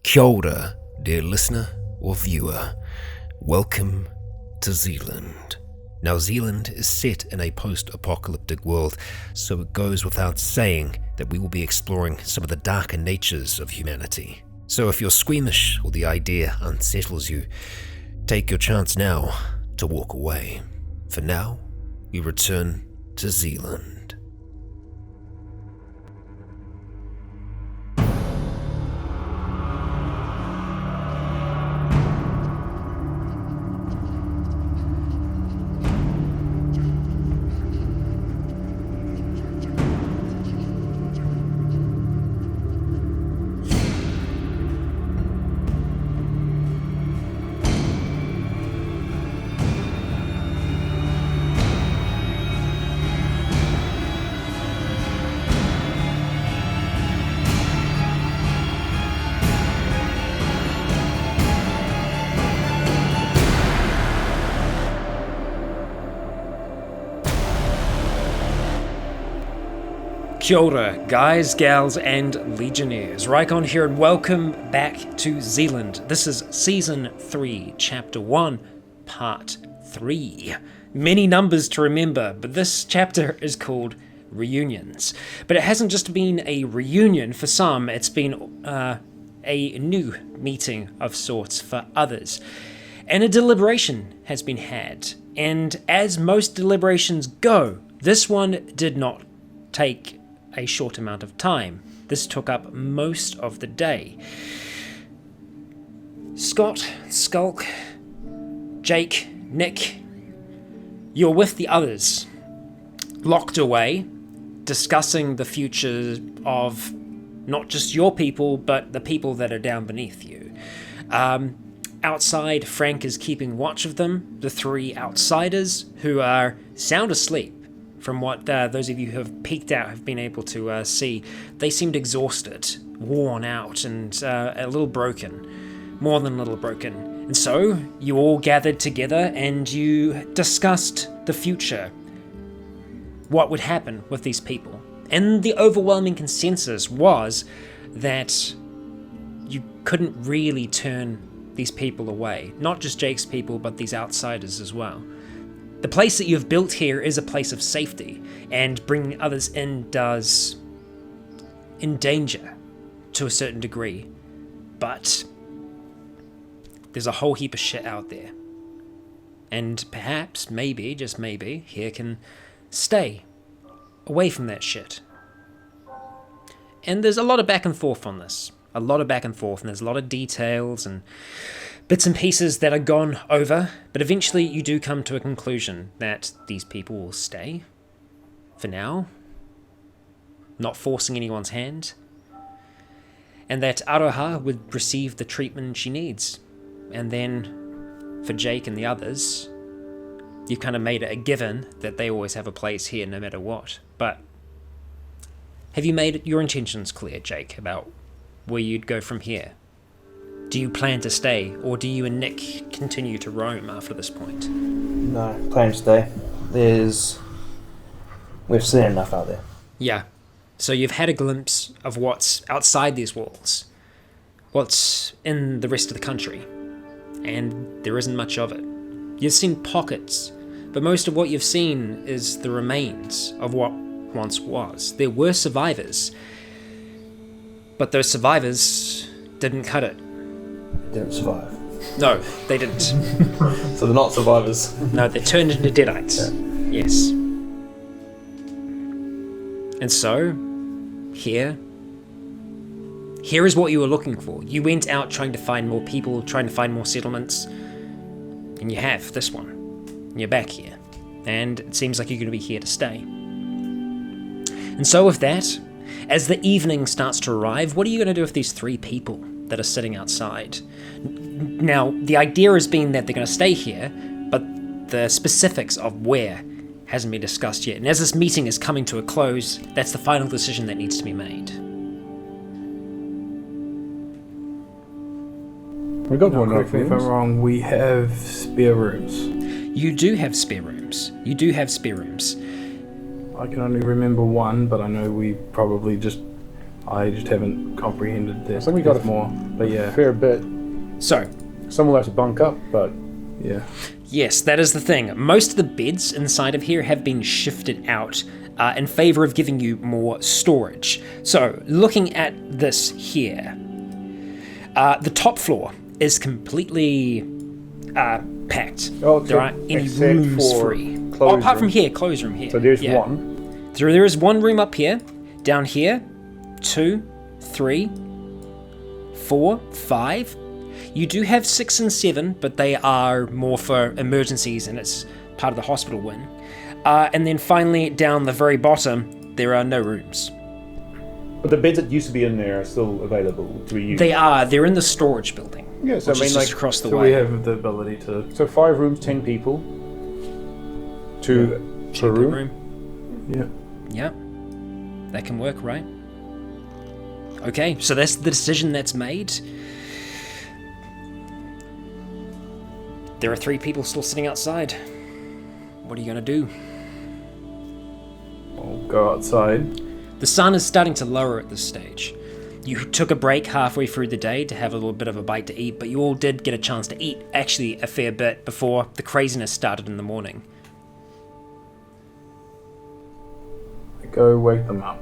Kia ora, dear listener or viewer. Welcome to Zealand. Now, Zealand is set in a post-apocalyptic world, so it goes without saying that we will be exploring some of the darker natures of humanity. So if you're squeamish or the idea unsettles you, take your chance now to walk away. For now, we return to Zealand. Kia ora, guys, gals, and legionnaires. Rycon here, and welcome back to Zealand. This is Season 3, Chapter 1, Part 3. Many numbers to remember, but this chapter is called Reunions. But it hasn't just been a reunion for some, it's been a new meeting of sorts for others. And a deliberation has been had. And as most deliberations go, this one did not take a short amount of time. This took up most of the day. Scott, Skulk, Jake, Nick, you're with the others, locked away, discussing the future of not just your people, but the people that are down beneath you. Outside, Frank is keeping watch of them, the three outsiders who are sound asleep. From what those of you who have peeked out have been able to see, they seemed exhausted, worn out, and a little broken. More than a little broken. And so, you all gathered together and you discussed the future. What would happen with these people. And the overwhelming consensus was that you couldn't really turn these people away. Not just Jake's people, but these outsiders as well. The place that you've built here is a place of safety, and bringing others in does endanger to a certain degree. But there's a whole heap of shit out there. And perhaps, maybe, just maybe, here can stay away from that shit. And there's a lot of back and forth on this. A lot of back and forth, and there's a lot of details and bits and pieces that are gone over, but eventually you do come to a conclusion that these people will stay, for now, not forcing anyone's hand, and that Aroha would receive the treatment she needs. And then, for Jake and the others, you've kind of made it a given that they always have a place here no matter what. But have you made your intentions clear, Jake, about where you'd go from here? Do you plan to stay, or do you and Nick continue to roam after this point? No, plan to stay. We've seen enough out there. Yeah. So you've had a glimpse of what's outside these walls, what's in the rest of the country, and there isn't much of it. You've seen pockets, but most of what you've seen is the remains of what once was. There were survivors, but those survivors didn't cut it. Didn't survive. No, they didn't. So they're not survivors. No, they turned into deadites. Yeah. Yes. And so, here is what you were looking for. You went out trying to find more people, trying to find more settlements, and you have this one. And you're back here. And it seems like you're going to be here to stay. And so with that, as the evening starts to arrive, what are you going to do with these three people that are sitting outside? Now, the idea has been that they're going to stay here, but the specifics of where hasn't been discussed yet. And as this meeting is coming to a close, that's the final decision that needs to be made. We got one. Correct me if I'm wrong. We have spare rooms. You do have spare rooms. You do have spare rooms. I can only remember one, but I know we probably just I just haven't comprehended that. I think we got more, but yeah. a fair bit. So, Some will have to bunk up, but Yeah. yes, that is the thing. Most of the beds inside of here have been shifted out in favor of giving you more storage. So, looking at this here, the top floor is completely packed. Oh, there aren't any except rooms for free. closed Apart from room. here, closed room here. So there's Yeah. one. So there is one room up here, down here, 2, 3, 4, 5. You do have 6 and 7, but they are more for emergencies and it's part of the hospital wing. And then finally, down the very bottom, there are no rooms. But the beds that used to be in there are still available to be used. They're in the storage building. Yeah, so which I mean, is like, just across the So way. we have the ability to. so 5 rooms, 10 people. 2 per room. Yeah. Yeah, that can work, right? Okay, so that's the decision that's made. There are 3 people still sitting outside. What are you gonna do? I'll go outside. The sun is starting to lower at this stage. You took a break halfway through the day to have a little bit of a bite to eat, but you all did get a chance to eat actually a fair bit before the craziness started in the morning. I go wake them up.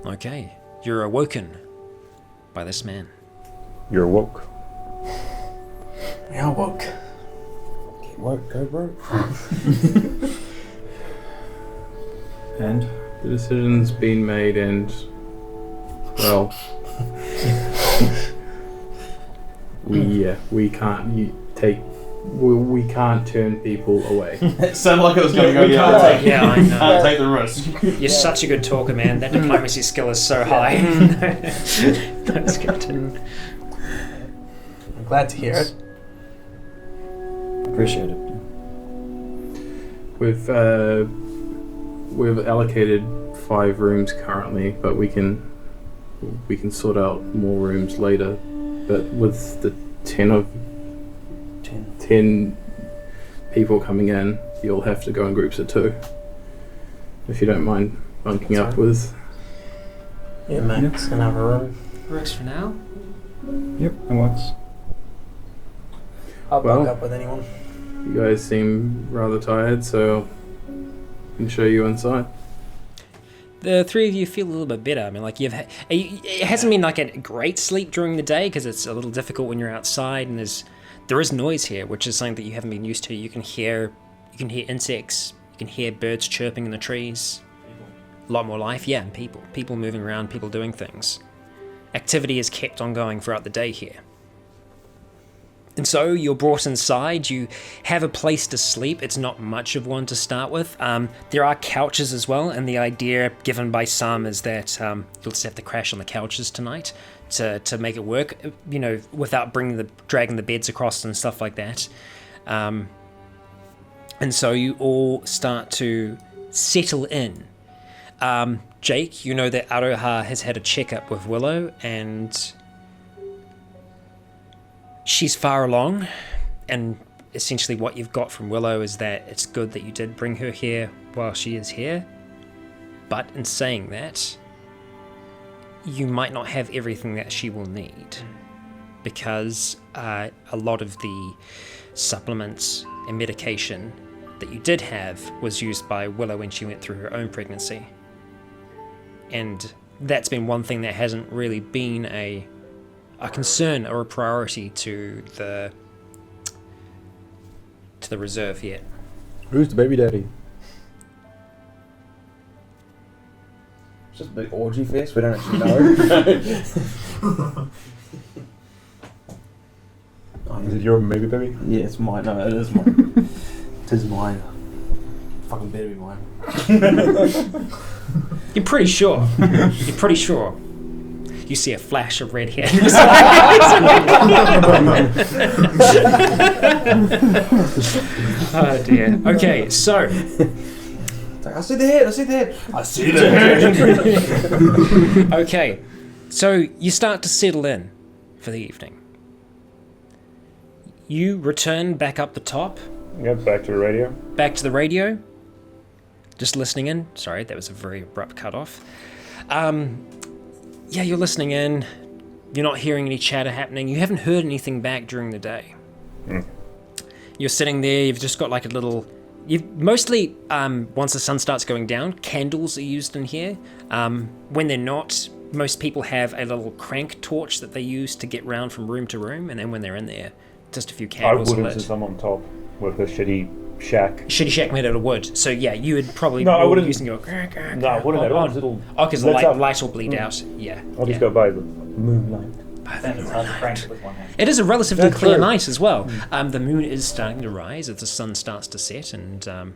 Okay, you're awoken by this man. You're woke. Yeah, woke. Get woke, go bro. And the decision's been made, and well, we can't we can't turn people away. It sounded like it was going to go the other way. Yeah, I know. Can't take the risk. You're such a good talker, man. That diplomacy skill is so high. That's good. I'm glad to hear it. Appreciate it. We've allocated 5 rooms currently, but we can sort out more rooms later. But with the 10 people coming in, you'll have to go in groups of 2. If you don't mind bunking up with. Yeah, Max can have a room. Works for now. Yep, it works. I'll Well- bunk up with anyone. You guys seem rather tired, so I can show you inside. The 3 of you feel a little bit better. I mean, like it hasn't been like a great sleep during the day because it's a little difficult when you're outside and there is noise here, which is something that you haven't been used to. You can hear insects, you can hear birds chirping in the trees. A lot more life, yeah, and people moving around, people doing things. Activity is kept on going throughout the day here. And so you're brought inside, you have a place to sleep. It's not much of one to start with. There are couches as well, and the idea given by some is that you'll just have to crash on the couches tonight to make it work, without dragging the beds across and stuff like that. And so you all start to settle in. Jake, you know that Aroha has had a checkup with Willow, and she's far along, and essentially what you've got from Willow is that it's good that you did bring her here while she is here, but in saying that, you might not have everything that she will need, because a lot of the supplements and medication that you did have was used by Willow when she went through her own pregnancy, and that's been one thing that hasn't really been a concern or a priority to the reserve yet. Who's the baby daddy? It's just a big orgy fest, we don't actually know. Is it your baby baby? Yeah, it's mine. No, it is mine. It is mine. Fucking better be mine. You're pretty sure. You're pretty sure. You see a flash of red hair. Oh dear. Okay, so It's like, I see the head, I see the head. I see the head. okay, so you start to settle in for the evening. You return back up the top, Yep, back to the radio. back to the radio, just listening in. Sorry, that was a very abrupt cut off. Yeah, you're listening in. You're not hearing any chatter happening. You haven't heard anything back during the day. You're sitting there. You've just got like a little... You've mostly, once the sun starts going down, candles are used in here. When they're not, most people have a little crank torch that they use to get round from room to room, and then when they're in there, just a few I candles wouldn't, lit. since I'm on top with a shitty shack. Shitty shack made out of wood. So yeah, you would probably No, I wouldn't- using your... No, I wouldn't at all. It'll because the let out- light will bleed out. Yeah. I'll just go by the moonlight. Then it's hard to crank it with one hand. It is a relatively That's clear true. night as well. The moon is starting to rise as the sun starts to set, and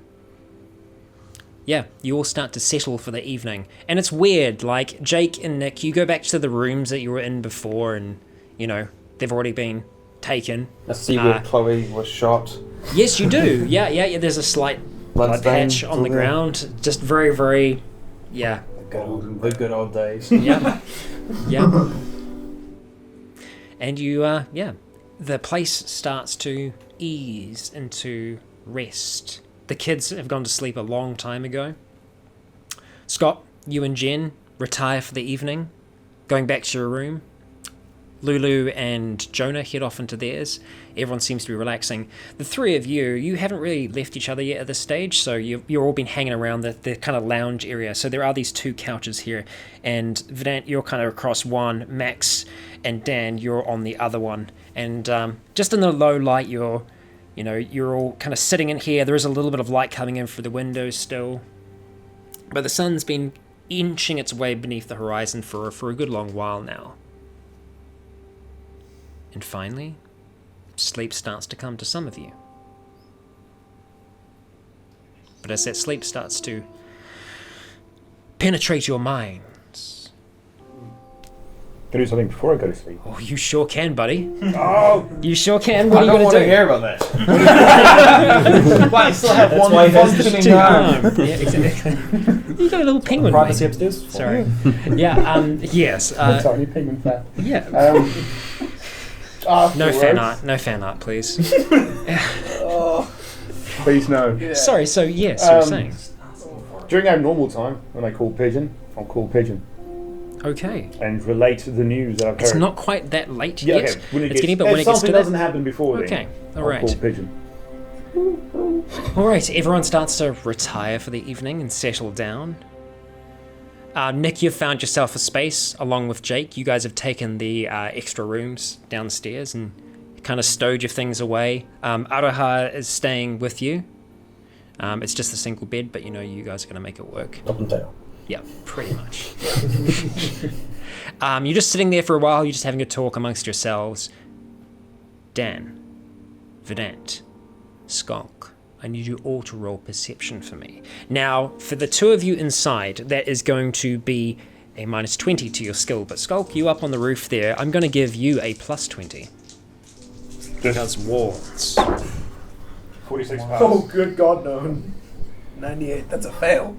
yeah, you all start to settle for the evening. And it's weird, like Jake and Nick, you go back to the rooms that you were in before, and you know they've already been taken. I see where Chloe was shot. Yes, you do. Yeah. There's a slight blood patch on the ground. Just very, very, yeah. The good old days. Yeah. And you, the place starts to ease into rest. The kids have gone to sleep a long time ago. Scott, you and Jen retire for the evening, going back to your room. Lulu and Jonah head off into theirs. Everyone seems to be relaxing. The three of you haven't really left each other yet at this stage, so you've all been hanging around the kind of lounge area. So there are these two couches here, and Vedant, you're kind of across one. Max and Dan, you're on the other one. And just in the low light, you're all kind of sitting in here. There is a little bit of light coming in through the windows still, but the sun's been inching its way beneath the horizon for a good long while now. And finally, sleep starts to come to some of you. But as that sleep starts to penetrate your minds... Can I do something before I go to sleep? Oh, you sure can, buddy. Oh! You sure can. What I are you don't going want to to do? hear about that. But I still have one functioning arm. Yeah, exactly. You got a little penguin. Privacy mate. upstairs? Sorry. Yeah, yes. Sorry, penguin fat. Yeah. No fan art, please. Please no. Yeah. Sorry, so yes, you were saying. During our normal time, when I call Pigeon, I'll call Pigeon Okay. and relate the news that I've heard. It's not quite that late Yeah, yet. okay. When It's getting, but when it if gets to something that... doesn't happen before then, Okay, I'll alright. call Pigeon. Alright, everyone starts to retire for the evening and settle down. Nick, you've found yourself a space along with Jake. You guys have taken the extra rooms downstairs and kind of stowed your things away. Aroha is staying with you. It's just a single bed, but you guys are going to make it work. Up and down. Yeah, pretty much. You're just sitting there for a while. You're just having a talk amongst yourselves. Dan, Vedant, Skonk, I need you all to roll perception for me. Now, for the two of you inside, that is going to be a minus 20 to your skill. But Skulk, you up on the roof there, I'm going to give you a plus 20. Because walls. 46 pounds. Oh, good God, no. 98, that's a fail.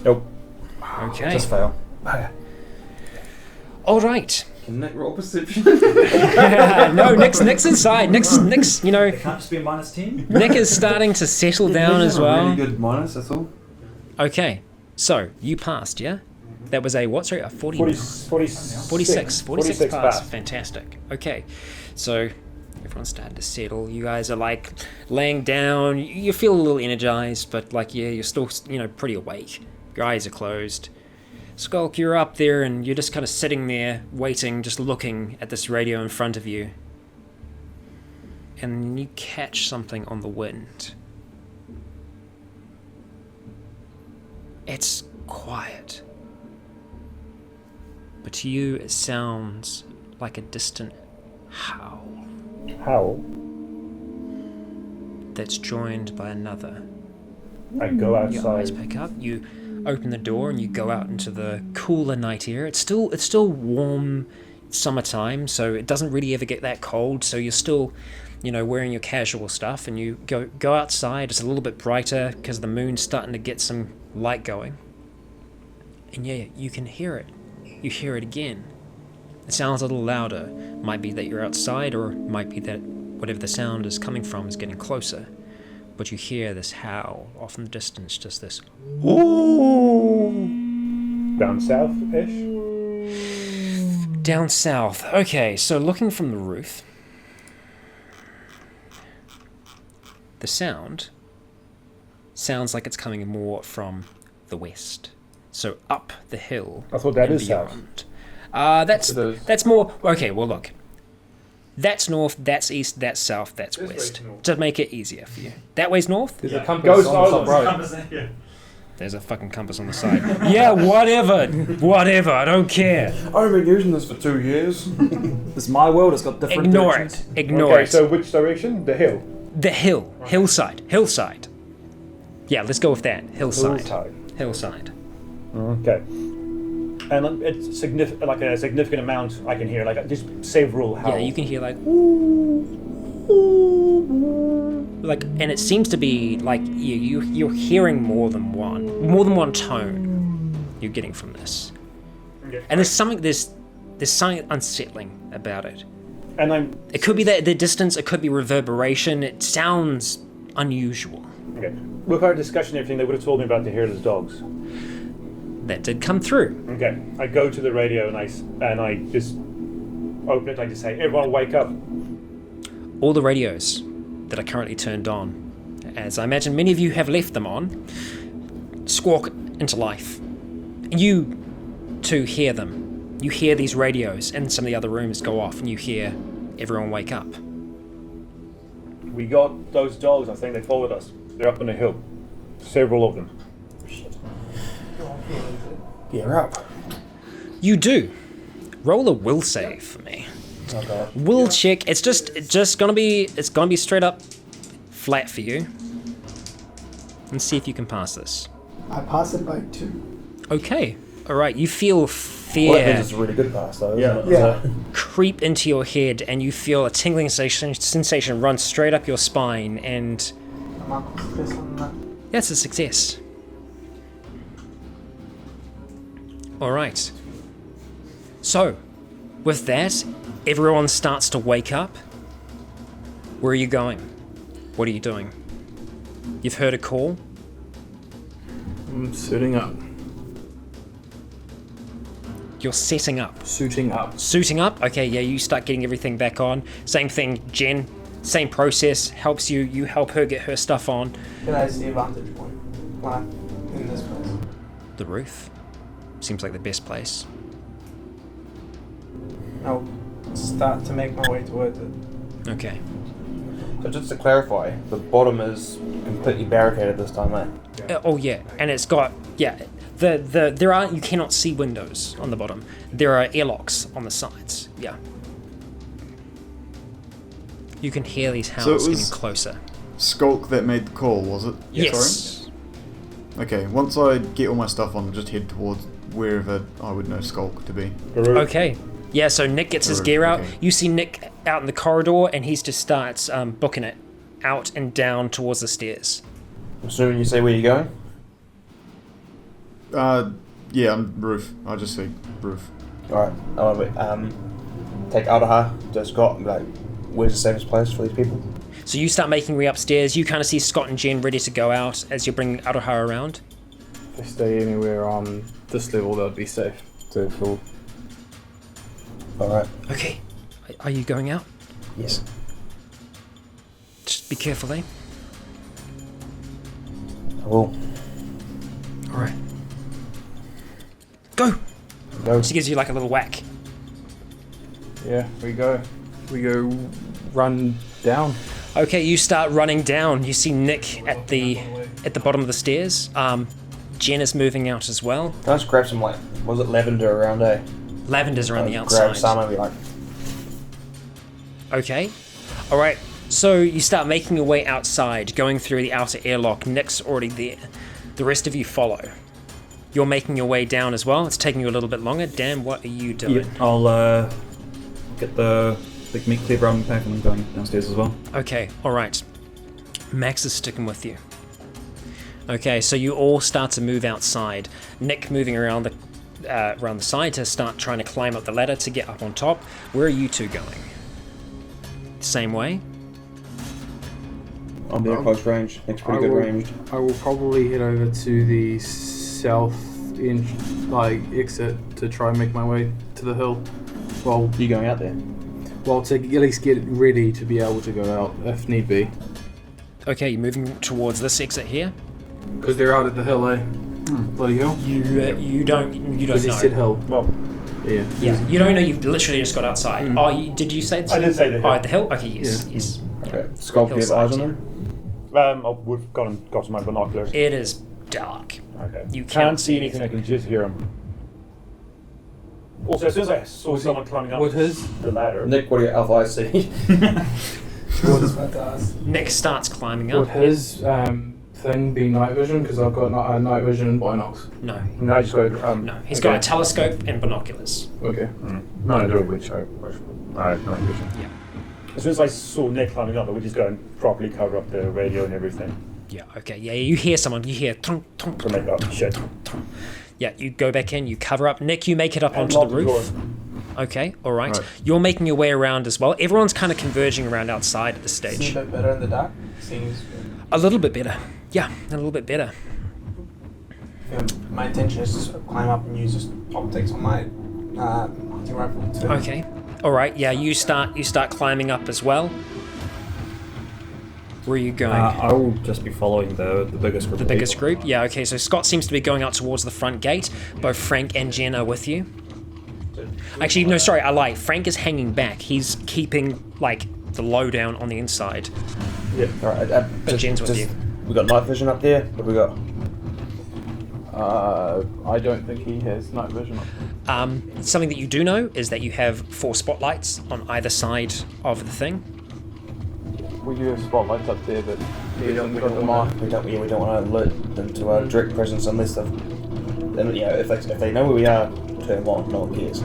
Nope. Okay. Just fail. All right. Can Nick roll perception? No, Nick's inside. Nick's, It can't just be a minus 10? Nick is starting to settle down as A well. really good minus, that's all. Okay, so you passed, yeah? That was a what? Sorry, a 46 pass. pass. Fantastic. Okay, so everyone's starting to settle. You guys are like laying down. You feel a little energized, but like you're still pretty awake. Your eyes are closed. Skulk, you're up there and you're just kind of sitting there waiting, just looking at this radio in front of you. And you catch something on the wind. It's quiet. But to you, it sounds like a distant howl Howl. that's joined by another. I go Your eyes outside. pick up. You open the door and you go out into the cooler night air. It's still warm summertime, so it doesn't really ever get that cold. So you're still, wearing your casual stuff, and you go outside. It's a little bit brighter because the moon's starting to get some light going. And yeah, you can hear it. You hear it again. It sounds a little louder. Might be that you're outside, or it might be that whatever the sound is coming from is getting closer. But you hear this howl off in the distance, just this. Down south-ish? Down south. Okay, so looking from the roof, the sound sounds like it's coming more from the west. So up the hill. I thought that and is south. beyond. It is. That's more. Okay, well look. That's north, that's east, that's south, that's This west. way's north. To make it easier for you. That way's north? There's Yeah. a compass Goes on the top north. right. Yeah. There's a fucking compass on the side. Yeah, whatever, I don't care. I've been using this for 2 years. This is my world. It's got different Ignore directions. it. Ignore Okay, it. so which direction? The hill. The hill. Hillside. Yeah, let's go with that. Hillside. Okay. And it's like a significant amount I can hear, like just several howls. Yeah, you can hear like ooh, ooh, like, and it seems to be like you're hearing more than one tone you're getting from this. Okay. And there's something unsettling about it. And It could be the distance, it could be reverberation. It sounds unusual. okay. With our discussion and everything, they would have told me about the hairless dogs. That did come through. Okay. I go to the radio and I just open it. I just say, "Everyone, wake up!" All the radios that are currently turned on, as I imagine many of you have left them on, squawk into life. You too hear them. You hear these radios and some of the other rooms go off and you hear everyone wake up. We got those dogs. I think they followed us. They're up on the hill. Several of them. Gear up. You do. Roll a will save for me. Okay. Will check. It's just gonna be straight up flat for you. And see if you can pass this. I pass it by 2. Okay. Alright, you feel Well, that fear means it's a really good pass, though, isn't it? Yeah. creep into your head and you feel a tingling sensation run straight up your spine, and Mark success on that. that's a success. Alright. So, with that, everyone starts to wake up. Where are you going? What are you doing? You've heard a call? I'm suiting up. You're setting up. Suiting up. Suiting up? Okay, yeah, you start getting everything back on. Same thing, Jen. Same process. Helps you. You help her get her stuff on. Can I see a vantage point? Like, in this place. The roof. Seems like the best place. I'll start to make my way towards it. Okay. So just to clarify, the bottom is completely barricaded this time, eh? Oh yeah, and it's got there are, you cannot see windows on the bottom. There are airlocks on the sides. Yeah. You can hear these howls So it was- getting closer. Skulk that made the call, was it? Yes. Sorry? Okay, once I get all my stuff on, just head towards wherever I would know Skulk to be. Okay. Yeah, so Nick gets his gear out. Okay. You see Nick out in the corridor and he just starts booking it out and down towards the stairs. Assuming you say where you're going? Yeah, on roof. I'll just say roof. Alright, take Aldaha to Scott and be like, where's the safest place for these people? So you start making way upstairs. You kind of see Scott and Jen ready to go out as you're bringing Aroha around. If they stay anywhere on this level, that would be safe. Third floor. Alright. Okay. Are you going out? Yes. Just be careful, eh? I will. Alright. Go! Go. She gives you like a little whack. Yeah, we go. We go run down. Okay, you start running down. You see Nick at the bottom of the stairs. Jen is moving out as well. Can I just grab some, was it lavender around, eh? Lavender's around the Grab outside. some and be like, Okay. Alright, so you start making your way outside, going through the outer airlock. Nick's already there. The rest of you follow. You're making your way down as well. It's taking you a little bit longer. Dan, what are you doing? Yeah, I'll get the meat cleaver on pack and I'm going downstairs as well. Okay, alright. Max is sticking with you. Okay, so you all start to move outside. Nick moving around the side to start trying to climb up the ladder to get up on top. Where are you two going? Same way? I'm near close range. Nick's pretty good ranged. I will probably head over to the southeast exit to try and make my way to the hill. Well, You going out there? well, to at least get ready to be able to go out if need be. Okay, you're moving towards this exit here. Because they're out at the hill, eh? Bloody hell. You don't Because he said know. hill. Well, Yeah. Yeah, you don't know. You've literally just got outside. Oh, did you say? I did say the hill. Oh, at the hill. Okay, yes, yes. Okay. Skull, do you have eyes on them? We've got to my binoculars. It is dark. Okay. You Can't see anything. I can just hear them. Also, as soon as I saw someone climbing up What is? the ladder, Nick, what do your elf eyes see? Nick starts climbing up. Would his thing be night vision? Because I've got night vision and binocs. No, no, I just go. no. He's got a telescope and binoculars. Okay. No, I do a witch. No vision. Yeah. As soon as I saw Nick climbing up, I would just go and properly cover up the radio and everything. Yeah. Okay. Yeah. You hear someone. You hear. Thunk, thunk, To make up shit. Yeah. You go back in. You cover up. Nick, you make it up And onto lock the roof. doors. Okay. All right. Right. You're making your way around as well. Everyone's kind of converging around outside at this Seeing stage. a bit better in the dark. Seems. A little bit better. Yeah. A little bit better. My intention is to sort of climb up and use just optics on my hunting rifle to. Okay. All right. Yeah. You start climbing up as well. Where are you going? I will just be following the biggest group. The of biggest people. group? Yeah, okay, so Scott seems to be going out towards the front gate. Both Frank and Jen are with you. Actually, no, sorry, I lie. Frank is hanging back. He's keeping, like, the lowdown on the inside. Alright, But Jen's with you. We got night vision up there. What have we got? I don't think he has night vision. Something that you do know is that you have 4 spotlights on either side of the thing. We do have spotlights up there, but We don't want to alert them to our direct presence unless they've. And, you know, if they know where we are, turn them on. No one cares.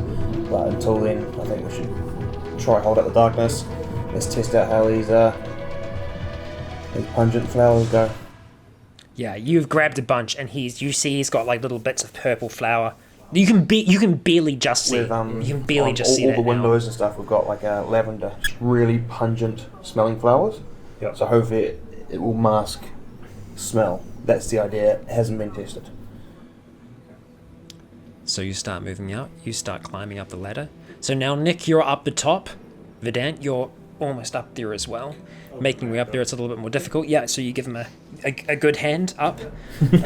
But until then, I think we should try hold out the darkness. Let's test out how these pungent flowers go. Yeah, you've grabbed a bunch, and you see he's got like little bits of purple flower. You can barely just see. With, you can barely on just see all that the now. windows and stuff. We've got like lavender, really pungent smelling flowers. Yeah. So hopefully it will mask smell. That's the idea. It hasn't been tested. So you start moving out. You start climbing up the ladder. So now, Nick, you're up the top. Vedant, you're almost up there as well. Making way up there, it's a little bit more difficult. Yeah, so you give him a good hand up.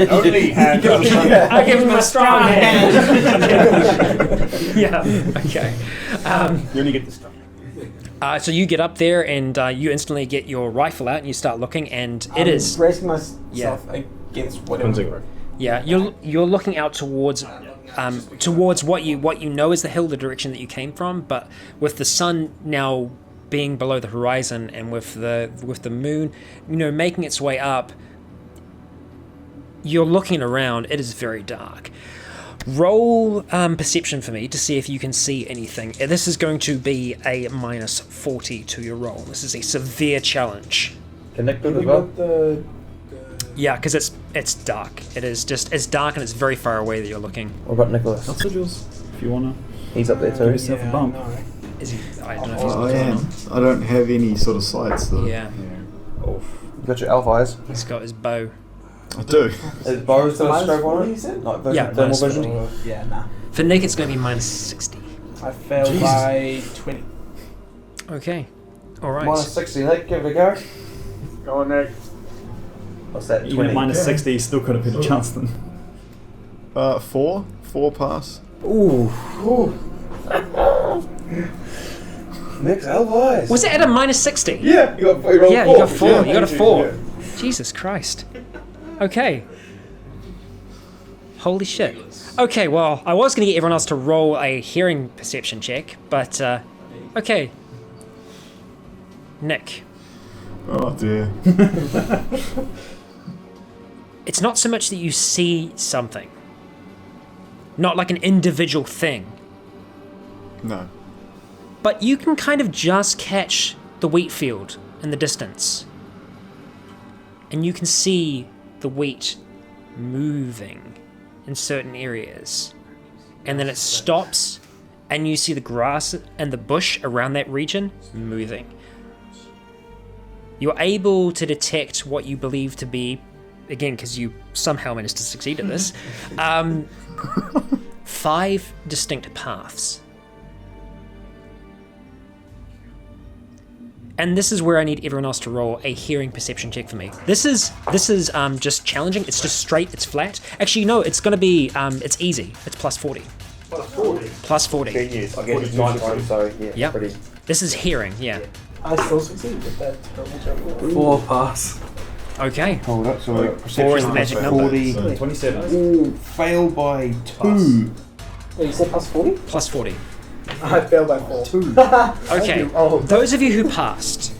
Only hand. I give him a strong hand. Yeah. Okay. You only get the stuff. So you get up there and you instantly get your rifle out and you start looking, and it is. bracing myself against whatever. Yeah, you're looking out towards what you know is the hill, the direction that you came from, but with the sun now being below the horizon and with the moon, making its way up, you're looking around. It is very dark. Roll perception for me to see if you can see anything. This is going to be a -40 to your roll. This is a severe challenge. Can Nick do it as well? Yeah, because it's dark. It is just it's dark and it's very far away that you're looking. What about Nicholas? Sigils, if you wanna He's up there give too. yourself a bump. Is he? I don't know if he's I am. I don't have any sort of sights though. Yeah, You got your elf eyes. he's got his bow. I do. Is Bo's got a minus stroke on what it? you said? Like vision, Yeah, thermal minus vision? Yeah, nah. For Nick, it's going to be -60. I failed by 20. Okay, all right. Minus 60, Nick, give it a go. Go on, Nick. What's that? Even at 20? -60, you still could have hit a chance then. 4 pass. Ooh. Nick's elf eyes. Was it at a -60? Yeah, you got 4. Yeah, you got 4. Yeah. You got a 4. Jesus Christ. Okay. Holy shit. Okay, well, I was going to get everyone else to roll a hearing perception check, but, okay. Nick. Oh dear. It's not so much that you see something. Not like an individual thing. No. But you can kind of just catch the wheat field in the distance. And you can see the wheat moving in certain areas. And then it stops, and you see the grass and the bush around that region moving. You're able to detect what you believe to be again, because you somehow managed to succeed at this, 5 distinct paths. And this is where I need everyone else to roll a hearing perception check for me. This is just challenging. It's just straight. It's flat. Actually, no. It's gonna be. It's easy. It's plus 40. Plus 40. Genius. I guess it's 9 times, so yeah. Yep. Pretty. This is hearing. Yeah. I still succeed with that terrible. 4 pass. Okay. Hold up, so 4 is the magic number. 40. 27. Ooh, fail by 2. Wait, you said plus 40? Plus 40. I failed by 4. 2. Okay. Those of you who passed,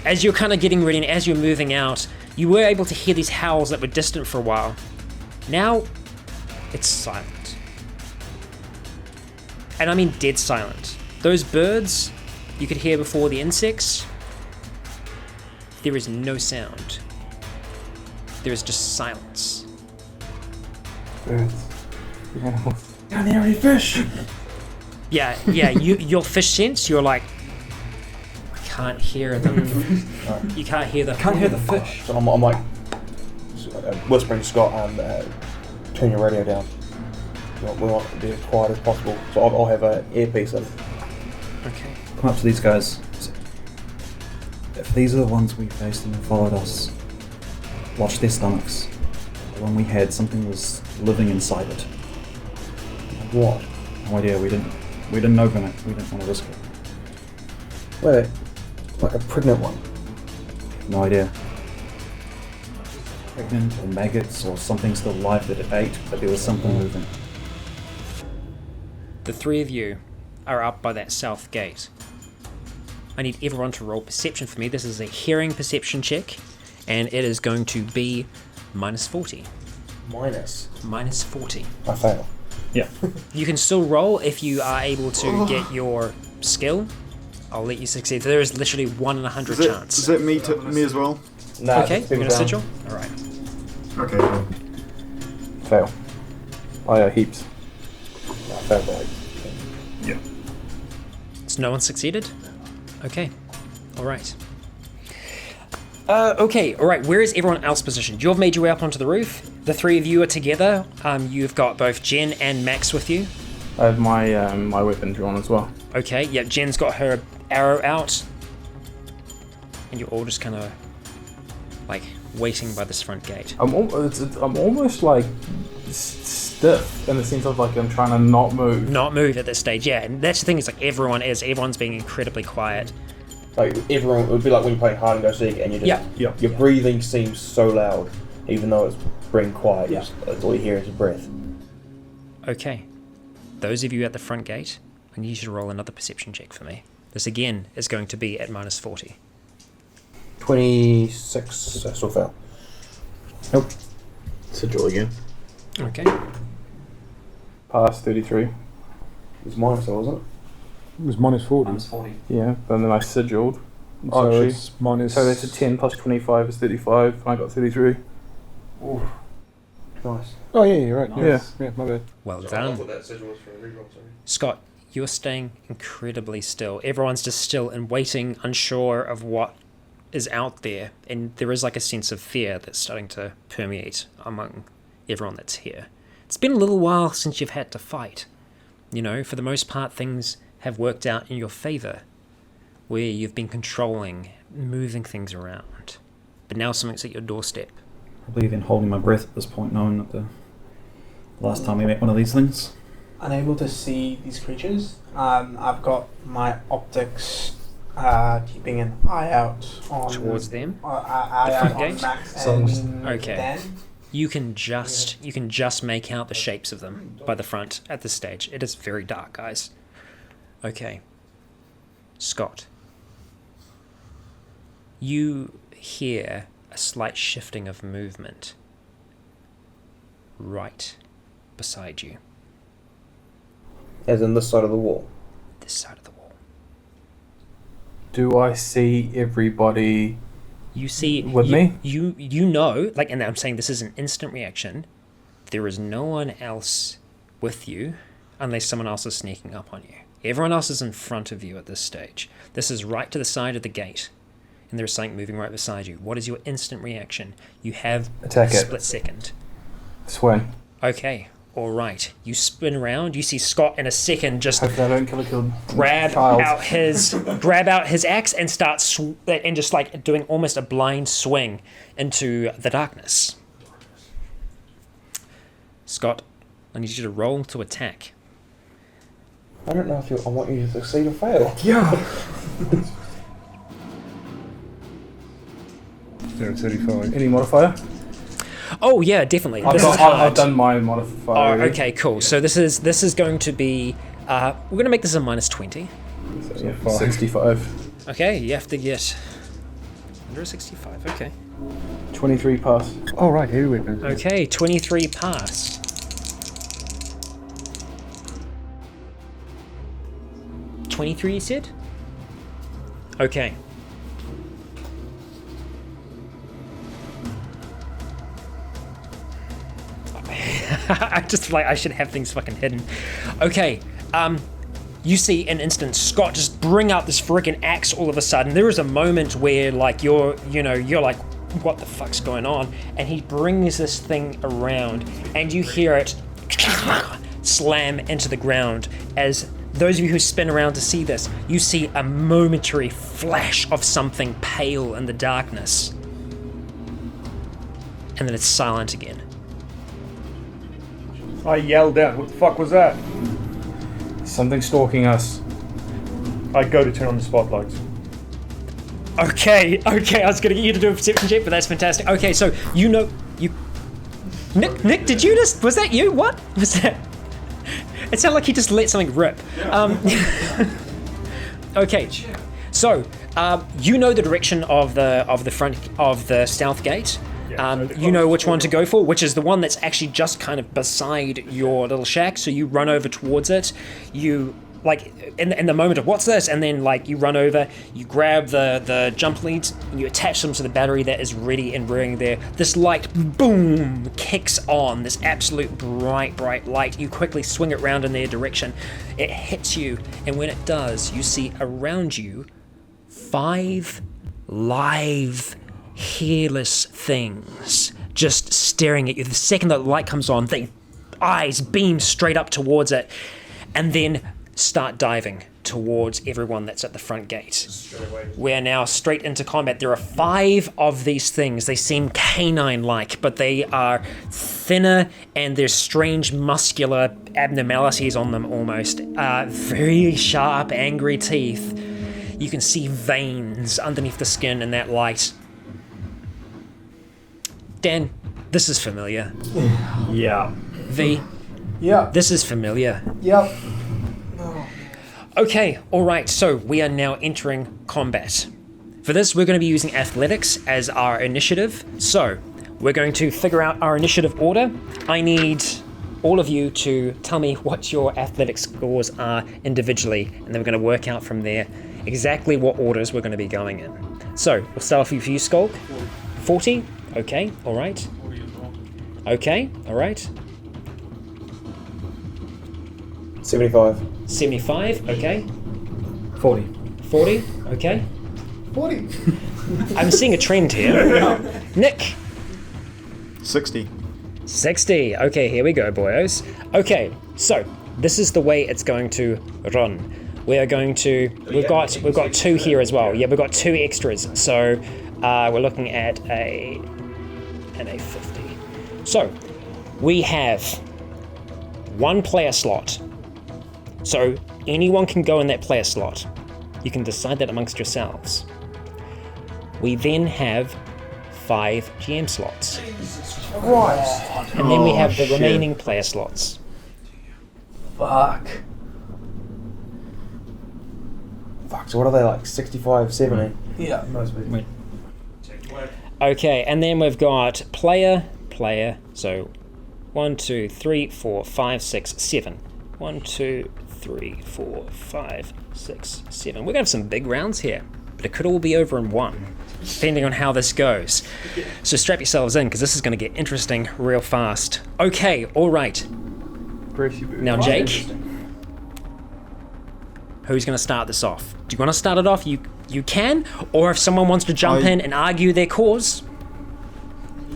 as you're kind of getting ready and as you're moving out, you were able to hear these howls that were distant for a while. Now, it's silent. And I mean dead silent. Those birds you could hear before, the insects, there is no sound. There is just silence. Birds. Yeah. Can't hear any fish. Yeah, your fish sense, you're like, I can't hear them. You can't hear the... Can't hear the fish. So I'm like whispering to Scott and turn your radio down. We want it to be as quiet as possible. So I'll have an earpiece in. Okay. Come up to these guys. If these are the ones we faced and they followed us, watch their stomachs. The one we had, something was living inside it. What? No idea. We didn't open it. We didn't want to risk it. Wait, like a pregnant one. No idea. Pregnant or maggots or something still alive that it ate, but there was something moving. The 3 of you are up by that south gate. I need everyone to roll perception for me. This is a hearing perception check, and it is going to be minus 40. Minus 40. I fail. Yeah. You can still roll if you are able to get your skill. I'll let you succeed. There is literally 1 in 100 chance. Is that me as well? Nah, Okay, you're gonna sigil? Alright. Okay. Cool. Fail. By heaps. I failed by Yeah. So no one succeeded? Okay. Alright. Okay, alright, where is everyone else positioned? You've made your way up onto the roof. The 3 of you are together. You've got both Jen and Max with you. I have my my weapon drawn as well. Okay, yep, Jen's got her arrow out. And you're all just kind of, like, waiting by this front gate. I'm almost like stiff in the sense of like I'm trying to not move. Not move at this stage, yeah. And that's the thing, is like everyone's being incredibly quiet. Like everyone, it would be like when you're playing hide and go seek and you just your breathing seems so loud, even though it's being quiet. Yeah. That's all you hear is your breath. Okay. Those of you at the front gate, I need you to roll another perception check for me. This again is going to be at minus 40. 26. I still fail. Nope. Sigil again. Okay. Pass 33. It was minus, though, wasn't it? It was minus 40. Minus 40. Yeah, and then I sigiled. So Actually, it's minus... so that's a 10 plus 25 is 35. And I got 33. Nice. Oh, yeah, you're right. Yeah, my bad. Well done. that sigil was for a reroll, sorry. Scott, you're staying incredibly still. Everyone's just still and waiting, unsure of what is out there. And there is like a sense of fear that's starting to permeate among everyone that's here. It's been a little while since you've had to fight. You know, for the most part, things have worked out in your favor, where you've been controlling, moving things around. But now something's at your doorstep. I believe in holding my breath at this point, knowing that the last time we met one of these things. Unable to see these creatures. I've got my optics keeping an eye out on Towards them? eye The out front on gate? Max So- and Okay. Dan. You can just make out the shapes of them by the front at this stage. It is very dark, guys. Okay. Scott. You hear a slight shifting of movement right beside you, As in this side of the wall. this side of the wall. Do I see everybody? You see, With me? You know, like, and I'm saying this is an instant reaction. There is no one else with you, unless someone else is sneaking up on you. Everyone else is in front of you at this stage. This is right to the side of the gate. and there's something moving right beside you. What is your instant reaction? You have Attack a it. split second. Swing. Okay, all right. You spin around. You see Scott in a second just Hopefully I don't kill a kid. grab Child. out his axe and start and just like doing almost a blind swing into the darkness. Scott, I need you to roll to attack. I don't know if I want you to succeed or fail. Yeah. 035. Any modifier? Oh yeah, definitely. This is I've hard. done my modifier. Oh, okay, cool. So this is going to be. We're going to make this a minus 20. So 65. Okay, you have to get under a 65. Okay. 23 pass. Oh, right, heavy weapons. Okay, 23 pass. $23, you said? Okay. I just like I should have things fucking hidden. Okay. You see in an instant Scott just bring out this freaking axe all of a sudden. There is a moment where like you're like, what the fuck's going on? And he brings this thing around and you hear it slam into the ground. As those of you who spin around to see this, you see a momentary flash of something pale in the darkness. And then it's silent again. I yelled out, what the fuck was that? Something stalking us. I go to turn on the spotlights. Okay, I was gonna get you to do a perception check, but that's fantastic. Okay, so you Nick, did you just, was that you? What was that? It sounded like he just let something rip. Okay, so you know the direction of the front of the south gate. You know which one to go for, which is the one that's actually just kind of beside your little shack. So you run over towards it. You like in the moment of what's this, and then like you run over, you grab the jump leads, and you attach them to the battery that is ready and rearing there. This light, boom, kicks on. This absolute bright light. You quickly swing it round in their direction. It hits you, and when it does, you see around you 5 live, hairless things just staring at you. The second that the light comes on, the eyes beam straight up towards it, and then start diving towards everyone that's at the front gate. We're now straight into combat. There are 5 of these things. They seem canine-like, but they are thinner and there's strange muscular abnormalities on them almost. Very sharp, angry teeth. You can see veins underneath the skin in that light. Dan, this is familiar. Yeah. V, Yeah. this is familiar. Yep. Okay, alright, so we are now entering combat. For this, we're going to be using athletics as our initiative. So, we're going to figure out our initiative order. I need all of you to tell me what your athletics scores are individually, and then we're going to work out from there exactly what orders we're going to be going in. So, we'll start off with you, Skulk. 40? Okay, alright. Okay, alright. 75. 75, okay. 40. 40, okay. 40. I'm seeing a trend here. Nick, 60. 60. Okay, here we go, boyos. Okay, so this is the way it's going to run. We are going to. We've got 2 here as well. Yeah, we've got 2 extras. So we're looking at a 50. So we have 1 player slot. So anyone can go in that player slot. You can decide that amongst yourselves. We then have 5 GM slots. Christ. And then we have the remaining player slots. Fuck. Fuck, so what are they like? 65, 70? Yeah. Okay, and then we've got player. So 1, 2, 3, 4, 5, 6, 7. 1, 2, 3, 4, 5, 6, 7. We're going to have some big rounds here, but it could all be over in 1, depending on how this goes. So strap yourselves in, because this is going to get interesting real fast. Okay, all right. Now, Jake, Who's going to start this off? Do you want to start it off? You can, or if someone wants to jump in and argue their cause.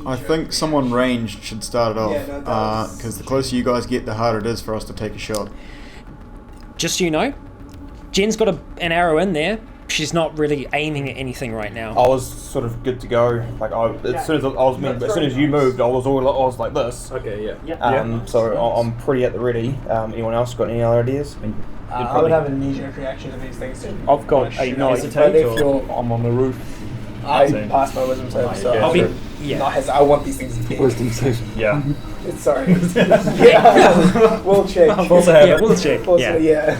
I think someone ranged should start it off, because the closer you guys get, the harder it is for us to take a shot. Just so you know, Jen's got an arrow in there. She's not really aiming at anything right now. I was sort of good to go. Like as soon as you moved, I was like this. Okay, yeah. So I'm pretty at the ready. Anyone else got any other ideas? I would have a knee-jerk reaction to these things too. I've got a knife. But if you're, I'm on the roof. I passed my wisdom save, so I want these things to be. Wisdom save. Yeah. Sorry. Yeah. We'll check. Yeah, we'll check. Yeah.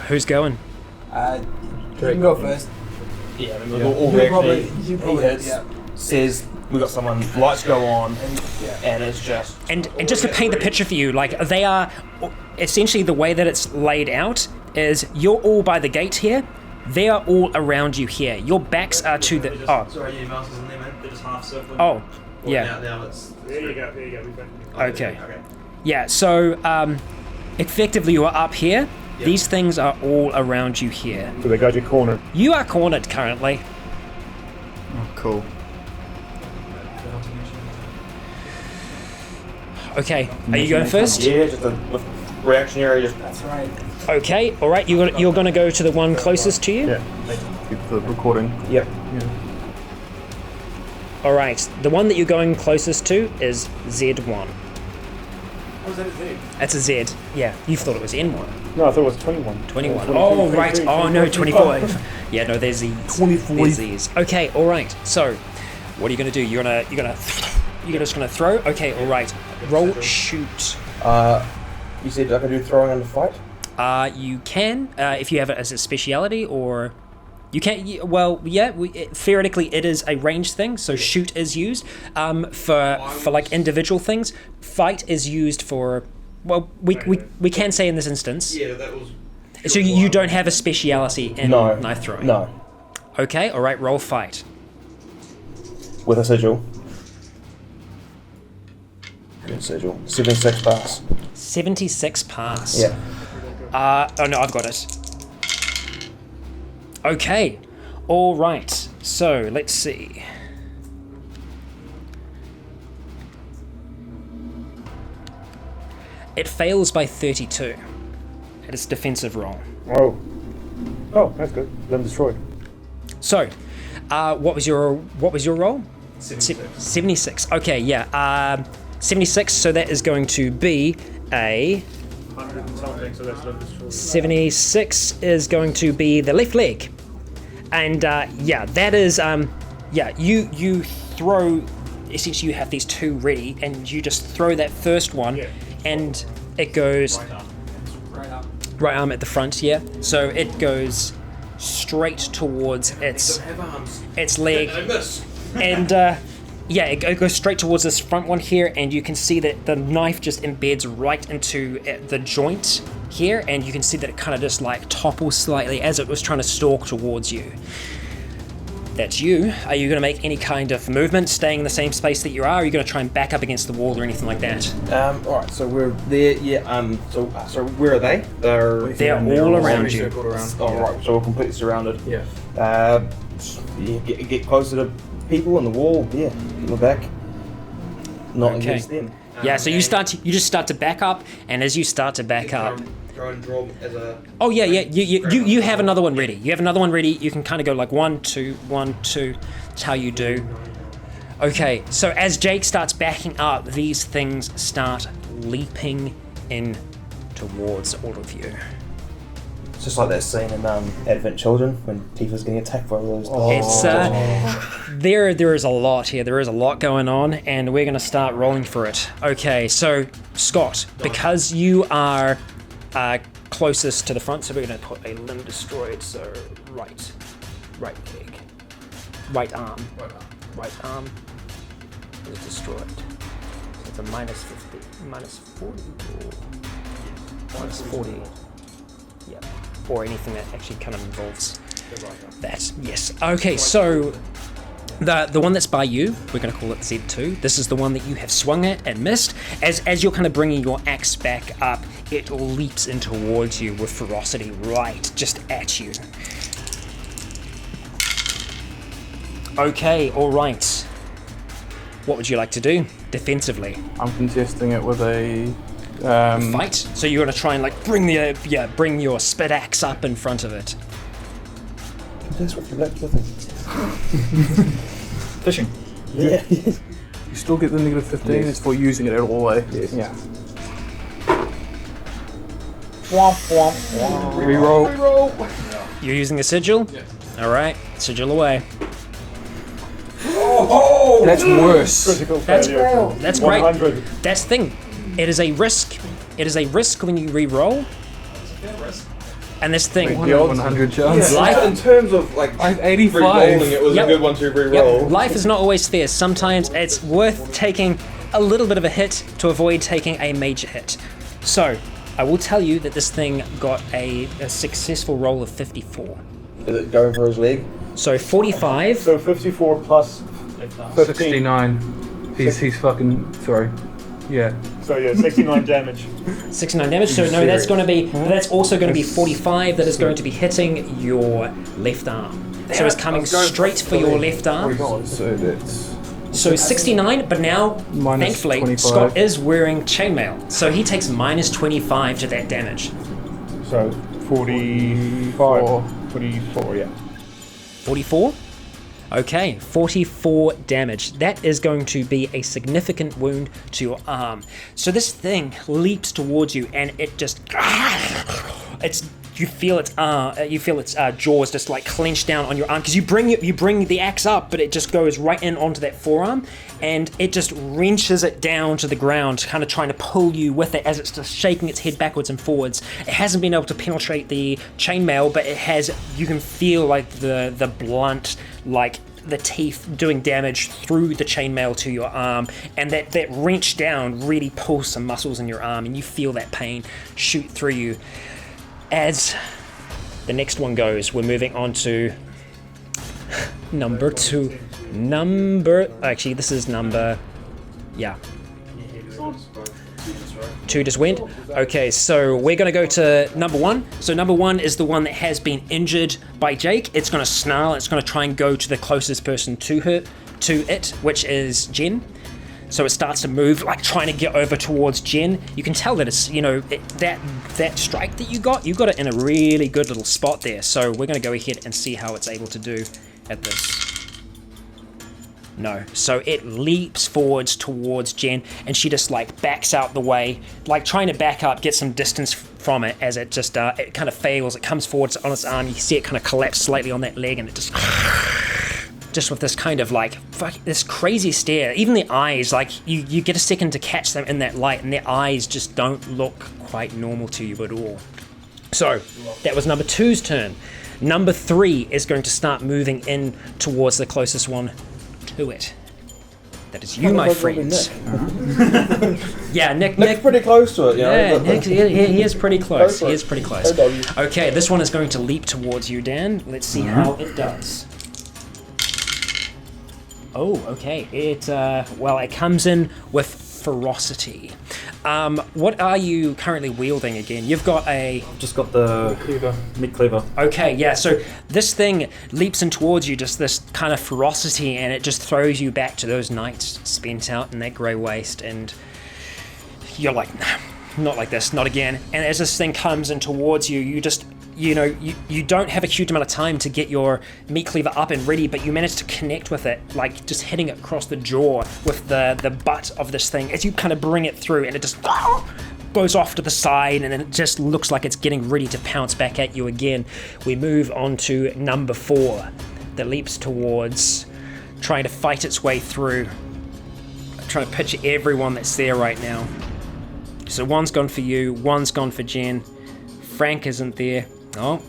Who's going? You can go first. Yeah, all reaction. He hits, Yeah. says we got someone. Lights go on, and it's just. And just to paint the picture for you, like they are essentially the way that it's laid out is you're all by the gate here. They are all around you here. Your backs are to the. Sorry, your mouse is in there, man. They're just half circling. Oh, yeah. Now it's. There you go. Okay. Yeah. So effectively, you are up here. Yep. These things are all around you here. So they got you cornered. You are cornered currently. Oh, cool. Okay. Are you going first? Yeah, just a reactionary. That's right. Okay. All right. You're going to go to the one closest to you. Yeah. Keep the recording. Yep. All right. The one that you're going closest to is Z1. Oh, is that a Z? That's a Z. Yeah. You thought it was N1. No, I thought it was 21. 21. 22, Oh, 23, right. 24, Oh, no, 25. 25. Yeah, no, there's Z's. 25. There's Z's. Okay, all right. So, what are you going to do? You're just going to throw? Okay, all right. Roll shoot. You said I can do throwing under fight? You can, if you have it as a speciality, or... You can't. Well, yeah. Theoretically, it is a range thing, so shoot is used. For like individual things, fight is used for. Well, we can say in this instance. Yeah, that was. So you don't have a speciality in knife throwing. No. Okay. All right. Roll fight. With a sigil. Good sigil. 76 pass. 76 pass. Yeah. Oh no, I've got it. Okay, all right, so let's see. It fails by 32 at its defensive roll. Oh, that's good. Then destroyed. So, what was your roll? 76. 76. Okay, yeah. 76. So that is going to be a 100 and something, so that's not destroyed. 76 is going to be the left leg, and yeah, that is you throw. Essentially, you have these two ready, and you just throw that first one, and it goes right arm at the front. Yeah, so it goes straight towards its leg, and yeah, it goes straight towards this front one here, and you can see that the knife just embeds right into the joint here, and you can see that it kind of just like topples slightly as it was trying to stalk towards you. That's you. Are you going to make any kind of movement, staying in the same space that you are? Or are you going to try and back up against the wall or anything like that? All right, so we're there. Yeah. So where are they? They're all around you. All right, so we're completely surrounded. Yeah. Get closer to people on the wall. Yeah. We're back. Not against them. Yeah. So you just start to back up, and as you start to back up. Try and draw as a. Oh yeah. You have another one ready. You have another one ready. You can kind of go like 1, 2, 1, 2. That's how you do. Okay. So as Jake starts backing up, these things start leaping in towards all of you. It's just like that scene in Advent Children when Tifa's getting attacked by all those. It's there is a lot here. There is a lot going on, and we're going to start rolling for it. Okay, so Scott, because you are closest to the front, so we're going to put a limb destroyed. So right leg, right arm is destroyed. So it's a minus 50, minus 40, or minus 40. Yep. Or anything that actually kind of involves that. Yes. Okay, so the one that's by you, we're going to call it Z2. This is the one that you have swung at and missed. As you're kind of bringing your axe back up, it leaps in towards you with ferocity right just at you. Okay, alright. What would you like to do defensively? I'm contesting it with a Fight? So you're gonna try and like bring your spit axe up in front of it. That's what you like to think. Fishing. Yeah. You still get the negative 15. Yes. It's for using it at all, eh? Yes. Yeah. Reroll. You're using a sigil? Yeah. Alright, sigil away. That's worse. Critical That's failure. That's great. 100. That's the thing. It is a risk. It is a risk when you re-roll. And this thing. 100 chance. Life- in terms of like I have 85. re-rolling, it was Yep. a good one to re-roll. Yep. Life is not always fair. Sometimes it's worth taking a little bit of a hit to avoid taking a major hit. So, I will tell you that this thing got a successful roll of 54. Is it going for his leg? So 45. So 54 plus 15. 69. He's fucking. Sorry. Yeah. So yeah, 69 damage. 69 damage. So no, that's going to be. That's also going to be 45. That is going to be hitting your left arm. So it's coming straight for your left arm. So that's. So 69, but now, Minus thankfully, 25. Scott is wearing chainmail. So he takes minus 25 to that damage. So 45. 44, yeah. 44? Okay, 44 damage. That is going to be a significant wound to your arm. So this thing leaps towards you, and it just you feel its jaws just like clench down on your arm because you bring the axe up, but it just goes right in onto that forearm, and it just wrenches it down to the ground, kind of trying to pull you with it as it's just shaking its head backwards and forwards. It hasn't been able to penetrate the chainmail, but it has. You can feel like the blunt, like the teeth doing damage through the chainmail to your arm, and that wrench down really pulls some muscles in your arm, and you feel that pain shoot through you. As the next one goes, we're moving on to number 2. Actually, this is number... Yeah. 2 just went. Okay, so we're going to go to number 1. So number 1 is the one that has been injured by Jake. It's going to snarl. It's going to try and go to the closest person to it, which is Jen. So it starts to move, like trying to get over towards Jen. You can tell that it's, that strike that you got it in a really good little spot there. So we're going to go ahead and see how it's able to do at this. No. So it leaps forwards towards Jen, and she just like backs out the way, like trying to back up, get some distance from it as it just, it kind of fails. It comes forwards on its arm. You see it kind of collapse slightly on that leg, and it just with this kind of like this crazy stare. Even the eyes, like you get a second to catch them in that light, and their eyes just don't look quite normal to you at all. So that was number 2's turn. Number 3 is going to start moving in towards the closest one to it. That is you, my friends. Yeah, Nick's pretty close to it. Yeah, Nick, he is pretty close. He is pretty close. Okay, this one is going to leap towards you, Dan. Let's see how it does. Oh, okay. It comes in with ferocity. What are you currently wielding again? You've got Just got the meat cleaver. Okay, yeah, so this thing leaps in towards you, just this kind of ferocity, and it just throws you back to those nights spent out in that grey waste, and you're like, not like this, not again. And as this thing comes in towards you, you just, you don't have a huge amount of time to get your meat cleaver up and ready, but you manage to connect with it, like just hitting it across the jaw with the butt of this thing as you kind of bring it through, and it just goes off to the side, and then it just looks like it's getting ready to pounce back at you again. We move on to number 4 that leaps towards, trying to fight its way through. I'm trying to picture everyone that's there right now. So one's gone for you, one's gone for Jen. Frank isn't there. Oh,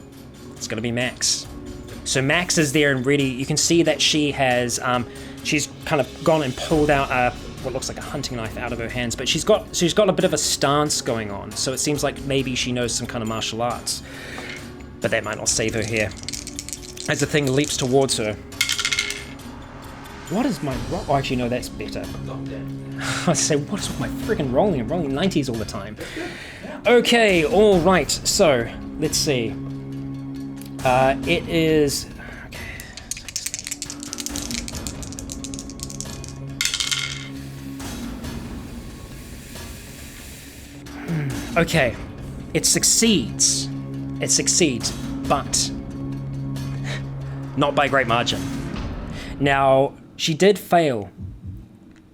it's going to be Max. So Max is there and ready. You can see that she has, she's kind of gone and pulled out what looks like a hunting knife out of her hands, but she's got a bit of a stance going on. So it seems like maybe she knows some kind of martial arts, but that might not save her here. As the thing leaps towards her. What is my roll? Oh, actually, no, that's better. I was say, what is with my freaking rolling? I'm rolling 90s all the time. Okay, all right. So let's see. It is. Okay, it succeeds. It succeeds, but not by a great margin. Now, she did fail,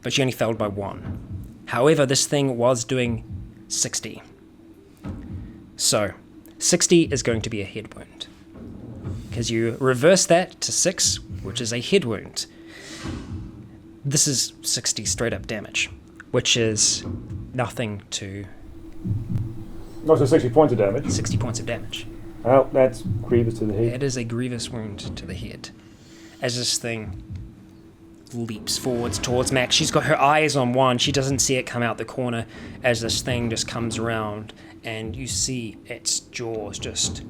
but she only failed by 1. However, this thing was doing 60. So, 60 is going to be a head wound. Because you reverse that to 6, which is a head wound. This is 60 straight up damage, which is nothing to... Not so 60 points of damage. 60 points of damage. Well, that's grievous to the head. It is a grievous wound to the head. As this thing leaps forwards towards Max, she's got her eyes on one. She doesn't see it come out the corner as this thing just comes around, and you see its jaws just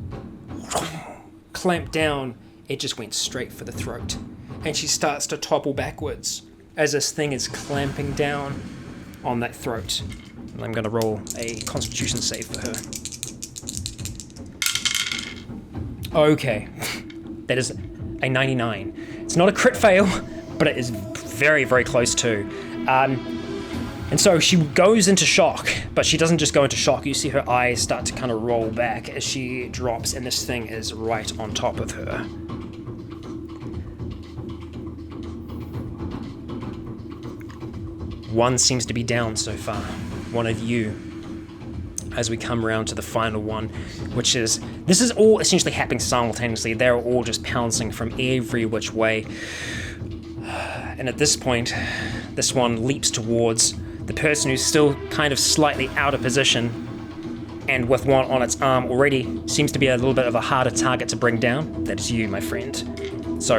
clamp down. It just went straight for the throat, and she starts to topple backwards as this thing is clamping down on that throat. And I'm going to roll a Constitution save for her. Okay, that is a 99. It's not a crit fail, but it is very, very close to. And so she goes into shock, but she doesn't just go into shock. You see her eyes start to kind of roll back as she drops, and this thing is right on top of her. One seems to be down so far. One of you, as we come around to the final one, which is, this is all essentially happening simultaneously. They're all just pouncing from every which way. And at this point, this one leaps towards the person who's still kind of slightly out of position, and with one on its arm already seems to be a little bit of a harder target to bring down. That is you, my friend. So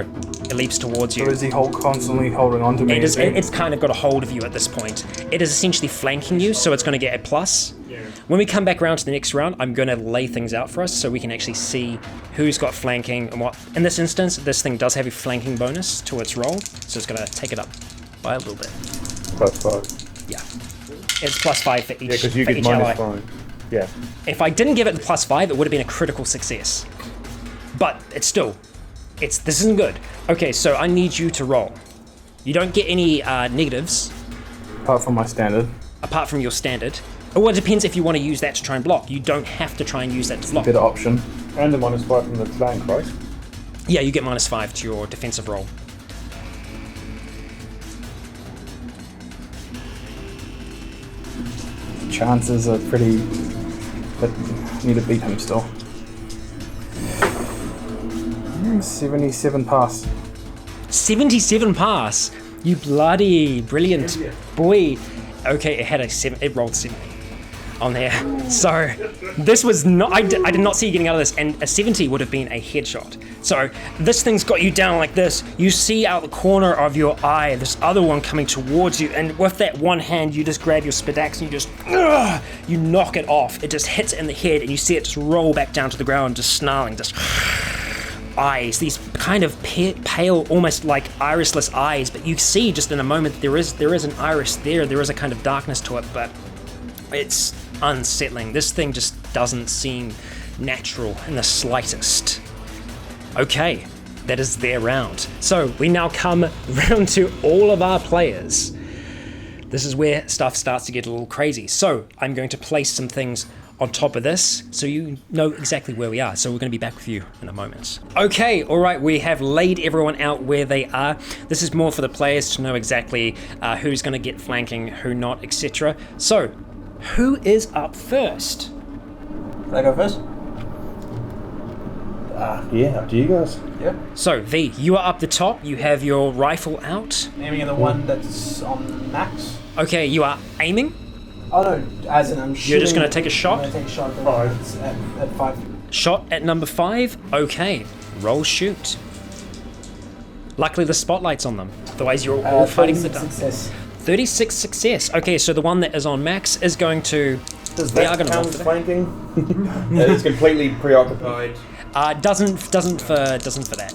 it leaps towards you. So is he constantly holding on to me? It's kind of got a hold of you at this point. It is essentially flanking you, so it's going to get a plus. Yeah. When we come back around to the next round, I'm going to lay things out for us so we can actually see who's got flanking and what. In this instance, this thing does have a flanking bonus to its roll, so it's going to take it up by a little bit. +5. Yeah. It's +5 for each. Yeah, because you get -5. Yeah. If I didn't give it the +5, it would have been a critical success. But it's still, this isn't good. Okay, so I need you to roll. You don't get any negatives. Apart from my standard. Apart from your standard. Well, it depends if you want to use that to try and block. You don't have to try and use that to block. Better option. And the -5 from the flank, right? Yeah, you get -5 to your defensive roll. Chances are pretty... but I need to beat him still. 77 pass. 77 pass? You bloody brilliant boy. Okay, it had it rolled 70 on there. So this was not, I did not see you getting out of this, and a 70 would have been a headshot. So this thing's got you down like this. You see out the corner of your eye this other one coming towards you, and with that one hand you just grab your spadax and you just you knock it off. It just hits it in the head, and you see it just roll back down to the ground, just snarling, just eyes, these kind of pale, almost like irisless eyes, but you see just in a moment there is an iris there is a kind of darkness to it, but it's unsettling. This thing just doesn't seem natural in the slightest. Okay, that is their round. So we now come round to all of our players. This is where stuff starts to get a little crazy. So I'm going to place some things on top of this so you know exactly where we are. So we're going to be back with you in a moment. Okay, all right, we have laid everyone out where they are. This is more for the players to know exactly who's going to get flanking, who not, etc. So who is up first? Can I go first? Yeah, up to you guys. Yep. So V, you are up the top. You have your rifle out. Aiming at the one that's on max. Okay, you are aiming. Oh no, as in I'm shooting. You're just going to take a shot? I'm going to take a shot at 5. Shot at number 5. Okay, roll shoot. Luckily the spotlight's on them. Otherwise you're all fighting in the dark. 36 success. Okay, so the one that is on max is going to... Does that count as flanking? That is completely preoccupied. Doesn't for that.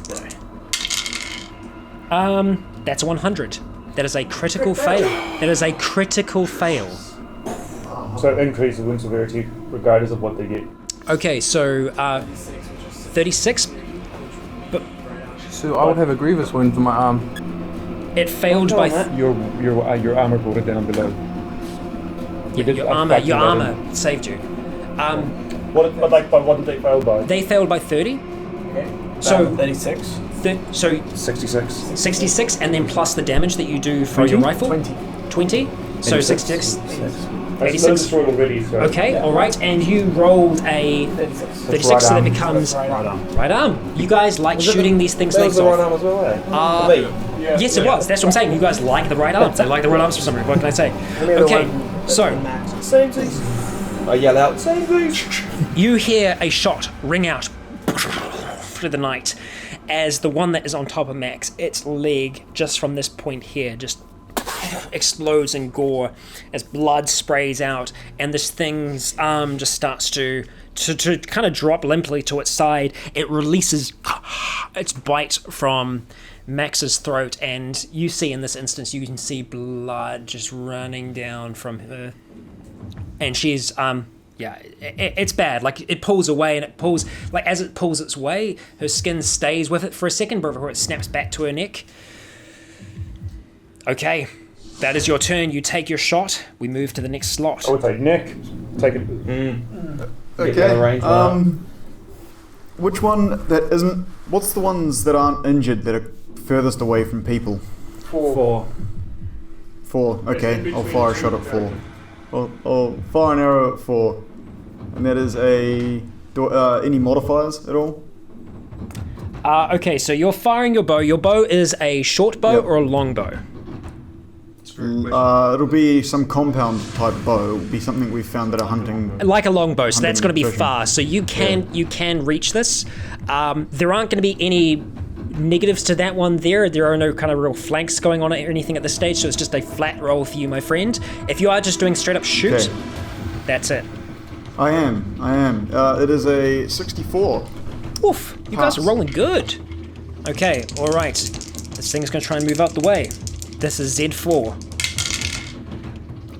That's a 100. That is a critical fail. That is a critical fail. So increase the wound severity regardless of what they get. Okay, so 36. But So I would have a grievous wound for my arm. it failed by. Your armor brought it down below. Your armor saved you. What did they fail by? They failed by 30. So 36. So 66. 66, and then plus the damage that you do from your rifle. 20. So 66. 86. Already, so. Okay, alright, and you rolled a 36, so that becomes right arm. You guys like shooting these things legs That was off. the right arm as well, eh? Yes, it was. That's what I'm saying. You guys like the right arms. I like the right arms for some reason. What can I say? Okay, so Same things. I yell out, same things. you hear a shot ring out through the night as the one that is on top of Max, its leg, just from this point here, just explodes in gore as blood sprays out, and this thing's arm just starts to kind of drop limply to its side. It releases its bite from Max's throat, and you see in this instance, you can see blood just running down from her, and she's it's bad. Like, it pulls away, and it pulls, like, as it pulls its way, her skin stays with it for a second before it snaps back to her neck. Okay, that is your turn. You take your shot. We move to the next slot. I would take Nick. Take it. Okay. Which one that isn't? What's the ones that aren't injured that are furthest away from people? 4. 4. Okay, I'll fire a shot at 4. I'll fire an arrow at 4, and that is a. Any modifiers at all? Okay, so you're firing your bow. Your bow is a short bow or a long bow? It'll be some compound type bow. It'll be something we found that are hunting. Like a long bow, so that's going to be fishing. fast. So you can reach this. There aren't going to be any negatives to that one there. There are no kind of real flanks going on or anything at this stage, so it's just a flat roll for you, my friend. If you are just doing straight up shoot, that's it. I am. It is a 64. Oof, you guys are rolling good. Okay, alright. This thing's going to try and move out the way. This is Z4.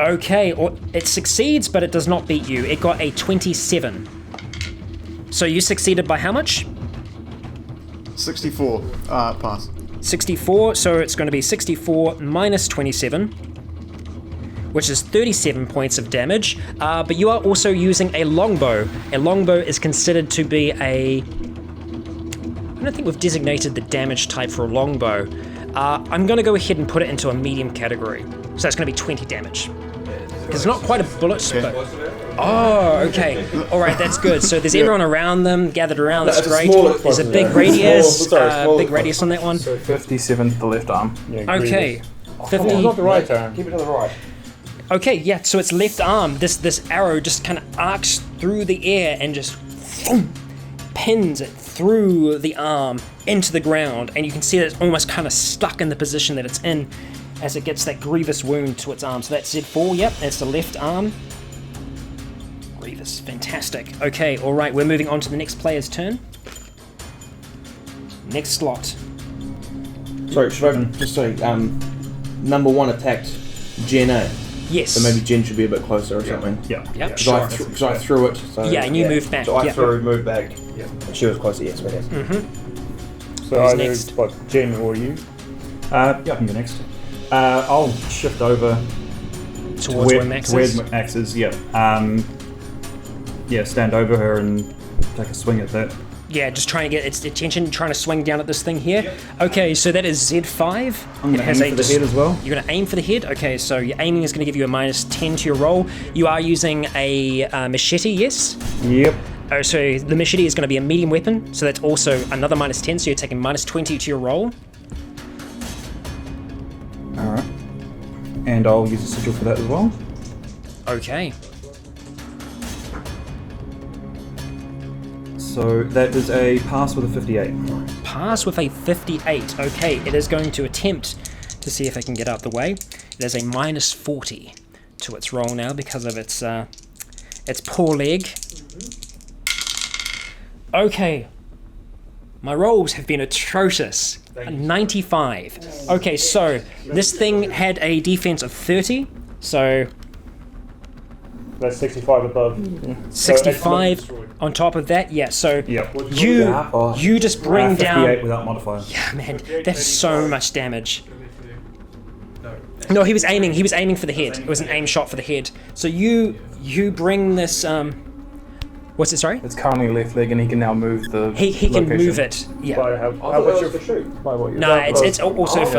Okay, it succeeds, but it does not beat you. It got a 27. So you succeeded by how much? 64. Pass. 64, so it's going to be 64 minus 27, which is 37 points of damage. But you are also using a longbow. A longbow is considered to be a... I don't think we've designated the damage type for a longbow. I'm going to go ahead and put it into a medium category. So that's going to be 20 damage. Because it's not quite a bullet, but... Oh, okay. All right, that's good. So there's everyone around them, gathered around. That's great. There's a big radius. Big radius on that one. So 57 to the left arm. Yeah, Okay. 50. Oh, not the right arm. Keep it to the right. Okay, yeah. So its left arm. This arrow just kind of arcs through the air and just pins it through the arm into the ground, and you can see that it's almost kind of stuck in the position that it's in as it gets that grievous wound to its arm. So that's Z4. Yep, that's the left arm. Grievous, fantastic. Okay, all right. We're moving on to the next player's turn. Next slot. Sorry, should I just say, number 1 attacked Jen A? Yes. So maybe Jen should be a bit closer or something. Yeah. Yep. Because I threw it. So, Yeah, and you moved back. So I Yep. moved back. Yeah. And she was closer, yes, but yes. So Who's either next? Jen or you. Yeah, I can go next. I'll shift over Towards where Max is. where Max is. Yeah. Stand over her and take a swing at that. Yeah, just trying to get its attention, trying to swing down at this thing here. Yep. Okay, so that is Z5. I'm going to aim for the head as well. You're going to aim for the head? Okay, so your aiming is going to give you a minus 10 to your roll. You are using a machete, yes? Yep. Oh, so the machete is going to be a medium weapon, so that's also another minus 10, so you're taking minus 20 to your roll. Alright. And I'll use a sigil for that as well. Okay. So that is a pass with a 58. Pass with a 58. Okay, it is going to attempt to see if it can get out the way. It has a minus 40 to its roll now because of its poor leg. Okay. My rolls have been atrocious. 95. Okay, so this thing had a defense of 30, so That's 65 above. 65 on top of that. Yeah, so you just bring 58 down. without modifier. Yeah, man, that's so much damage. No, he was aiming for the head. It was an aim shot for the head. So you bring this what's it, sorry? It's currently left leg, and he can now move the. He can location. move it. Yeah. By how much your shoot? By what? No, it's also for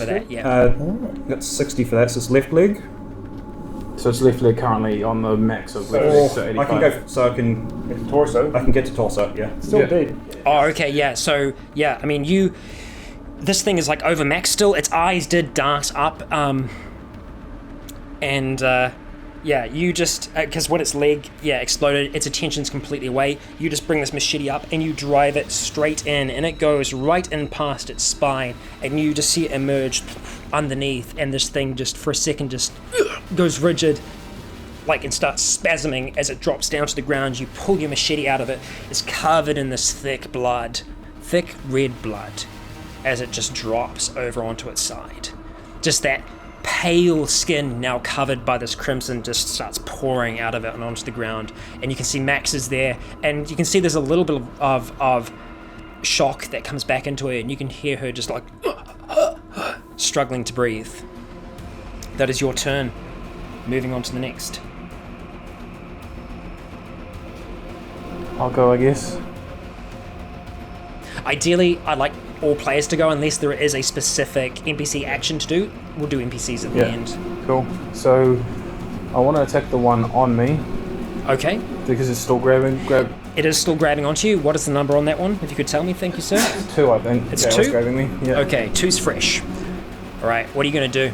that. Yeah. That's 60 for that, so it's left leg. So it's left leg currently on the max of left leg, so 85. I can go, so I can Torso. I can get to torso, yeah. Still big. Oh, okay. Yeah. So yeah, I mean you. This thing is like over max still. Its eyes did dart up, and yeah, you just because when its leg exploded, its attention's completely away. You just bring this machete up and you drive it straight in, and it goes right in past its spine, and you just see it emerge underneath, and this thing just for a second just goes rigid, like, and starts spasming as it drops down to the ground. You pull your machete out of it. It's covered in this thick red blood, as it just drops over onto its side. Just that pale skin now covered by this crimson just starts pouring out of it and onto the ground, and you can see Max is there, and you can see there's a little bit of shock that comes back into her, and you can hear her just like struggling to breathe. That is your turn. Moving on to the next. I'll go, I guess. Ideally, I'd like all players to go unless there is a specific NPC action to do. We'll do NPCs at the end. Cool. So I want to attack the one on me Okay. because it's still grabbing. It is still grabbing onto you. What is the number on that one? If you could tell me, thank you, sir. 2, I think. It's yeah, 2? It's grabbing me. Yeah. Okay, 2's fresh. All right, what are you going to do?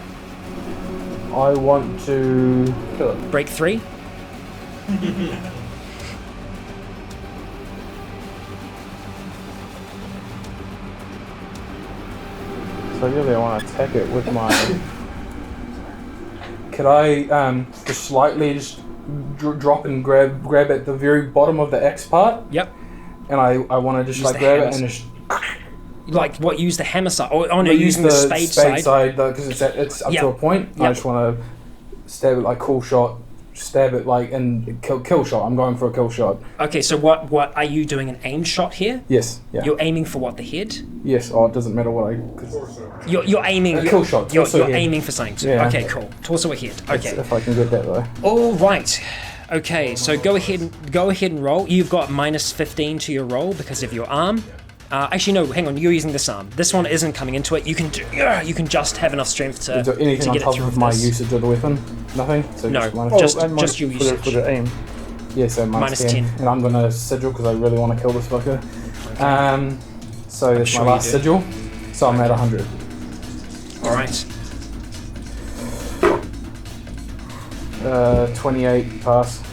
I want to kill it. Break 3? So really, I want to attack it with my. Could I just slightly drop and grab at the very bottom of the X part? Yep. And I want to just Use like the grab hammers. it and just. Like what? Use the hammer side? Oh no, Use using the spade side. because it's up Yep. to a point. Yep. I just want to stab it like cool shot. Stab it like and kill shot. I'm going for a kill shot. Okay, so what are you doing? An aim shot here? Yes. Yeah. You're aiming for what? The head? Yes. Oh, it doesn't matter what I. You're aiming. A kill shot. You're torso head. aiming for something. Yeah. Okay, cool. Torso or head. Okay. If I can get that though. All right. Okay, so go ahead and roll. You've got minus 15 to your roll because of your arm. Actually, no. Hang on. You're using this arm. This one isn't coming into it. You can just have enough strength to Is there anything to on get it top through of my this. usage of the weapon? Nothing. So No. just minus. Just your usage. For the aim. Yeah, so minus 10. And I'm gonna sigil because I really want to kill this fucker. Okay. So that's sure my you last do. sigil. So I'm at 100. All right. 28 pass.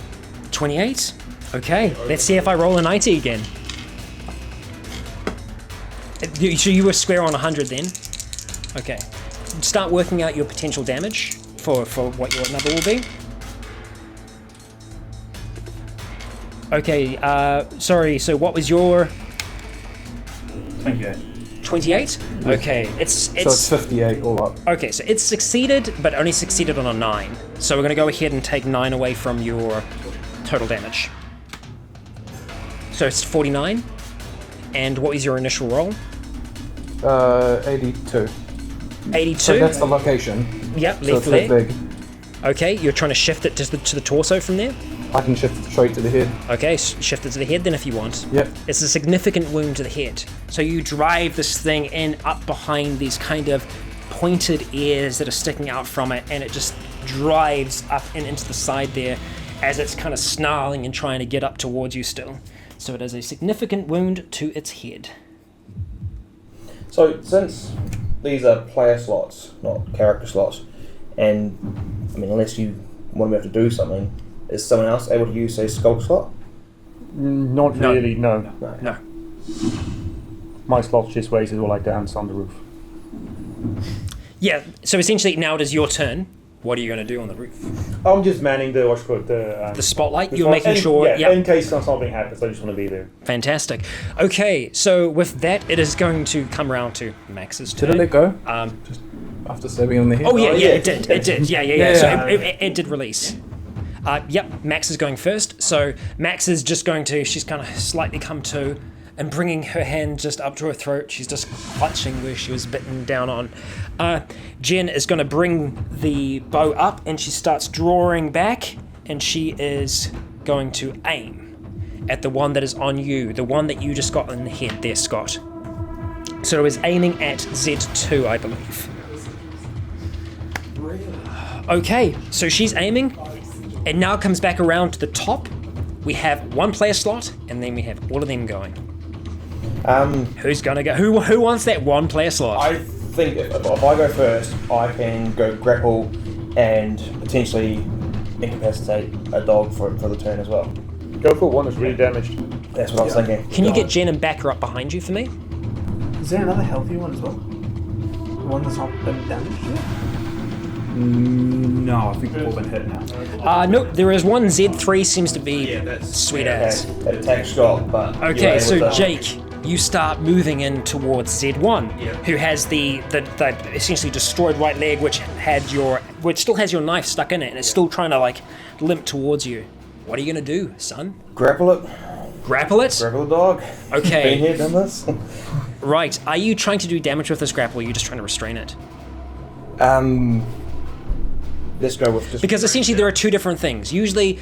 28. Okay. Let's see if I roll a 90 again. So you were square on 100 then. Okay. Start working out your potential damage for what your number will be. Okay, sorry, so what was your... 28. 28? Okay, So it's 58 all up. Okay, so it's succeeded, but only succeeded on a 9. So we're going to go ahead and take 9 away from your total damage. So it's 49. And what was your initial roll? 82. 82? So that's the location. Yep, So left it's that leg. big. Okay, you're trying to shift it to the torso from there? I can shift it straight to the head. Okay, shift it to the head then if you want. Yep. It's a significant wound to the head. So you drive this thing in up behind these kind of pointed ears that are sticking out from it, and it just drives up and into the side there as it's kind of snarling and trying to get up towards you still. So it is a significant wound to its head. So, since these are player slots, not character slots, and, I mean, unless you want me to do something, is someone else able to use a skulk slot? Not No. really, no. No. My slot's just where he says, well, I dance on the roof. Yeah, so essentially now it is your turn. What are you going to do on the roof? I'm just manning the The spotlight? the You're spot- making sure... Yeah, Yep. in case something happens, I just want to be there. Fantastic. Okay, so with that, it is going to come around to Max's turn. Did it let go? Um, After stabbing him in the head? oh, yeah, it did. It did. Yeah. So Yeah. it did release. Yep, Max is going first. So Max is just going to... She's kind of slightly come to and bringing her hand just up to her throat. She's just clutching where she was bitten down on. Jen is going to bring the bow up and she starts drawing back and she is going to aim at the one that is on you, the one that you just got in the head there, Scott. So it was aiming at Z2, I believe. Okay, so she's aiming. It now comes back around to the top. We have one player slot, and then we have all of them going. Who's gonna go? Who wants that one player slot? I think if I go first, I can go grapple and potentially incapacitate a dog for the turn as well. Go for one that's really damaged. That's what I was thinking. Can you get Jen and back her up behind you for me? Is there another healthy one as well? One that's not been damaged yet? No, I think they've all been hit now. No, there is one. Z3 seems to be sweet Okay, ass. it attacks Scott, but you're Okay, able so to- Jake, you start moving in towards Z1, who has the essentially destroyed right leg, which still has your knife stuck in it, and it's still trying to like limp towards you. What are you gonna do, son? grapple it. Grapple it? Grapple the dog. Okay. Been here, done this. Right. Are you trying to do damage with this grapple, or are you just trying to restrain it? Let's go with just Because essentially there are two different things. Usually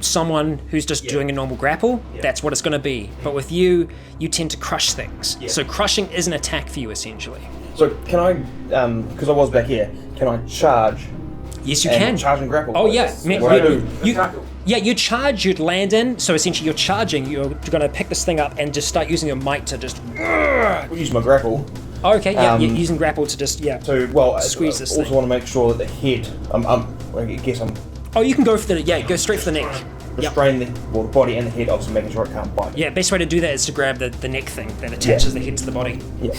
someone who's just doing a normal grapple, that's what it's going to be. But with you, you tend to crush things. So crushing is an attack for you, essentially. So can I, because I was back here, can I charge? Yes, you and can. Charge and grapple. Oh, yeah. What I do? You charge, you'd land in. So essentially you're charging, you're going to pick this thing up and just start using your might to just... Use my grapple. Oh, okay, yeah, you're using grapple to just, Squeeze this I also thing. want to make sure that the head, I guess I'm Oh, you can go for go straight for the neck. restraining the body and the head, obviously making sure it can't bite. Yeah, best way to do that is to grab the neck thing that attaches the head to the body. Yeah.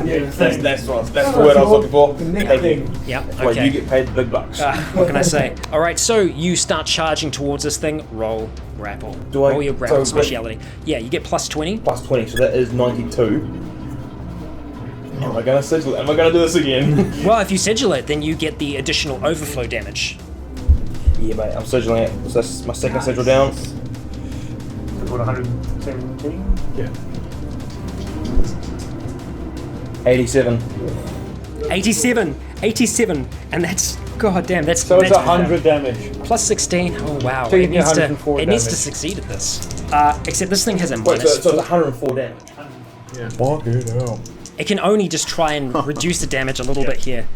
That's the word I was looking for. Thank you. Yeah, That's why okay. you get paid the big bucks. What can I say? All right, so you start charging towards this thing. Roll grapple. Do I- Roll your grapple so- speciality. Yeah, you get plus 20. Plus 20, so that is 92. Am I going to sigil it? Am I going to do this again? Well, if you sigil it, then you get the additional overflow damage. Yeah, mate, I'm sigilling it. So that's my second sigil down. So what, 117? Yeah. 87. 87, and that's goddamn. That's So it's that's 100 damage. plus 16. Oh wow! So you It get needs to 104 it needs to damage. succeed at this. Except this thing has a Wait, minus. so it's 104 damage. Fuck it out. It can only just try and reduce the damage a little bit here.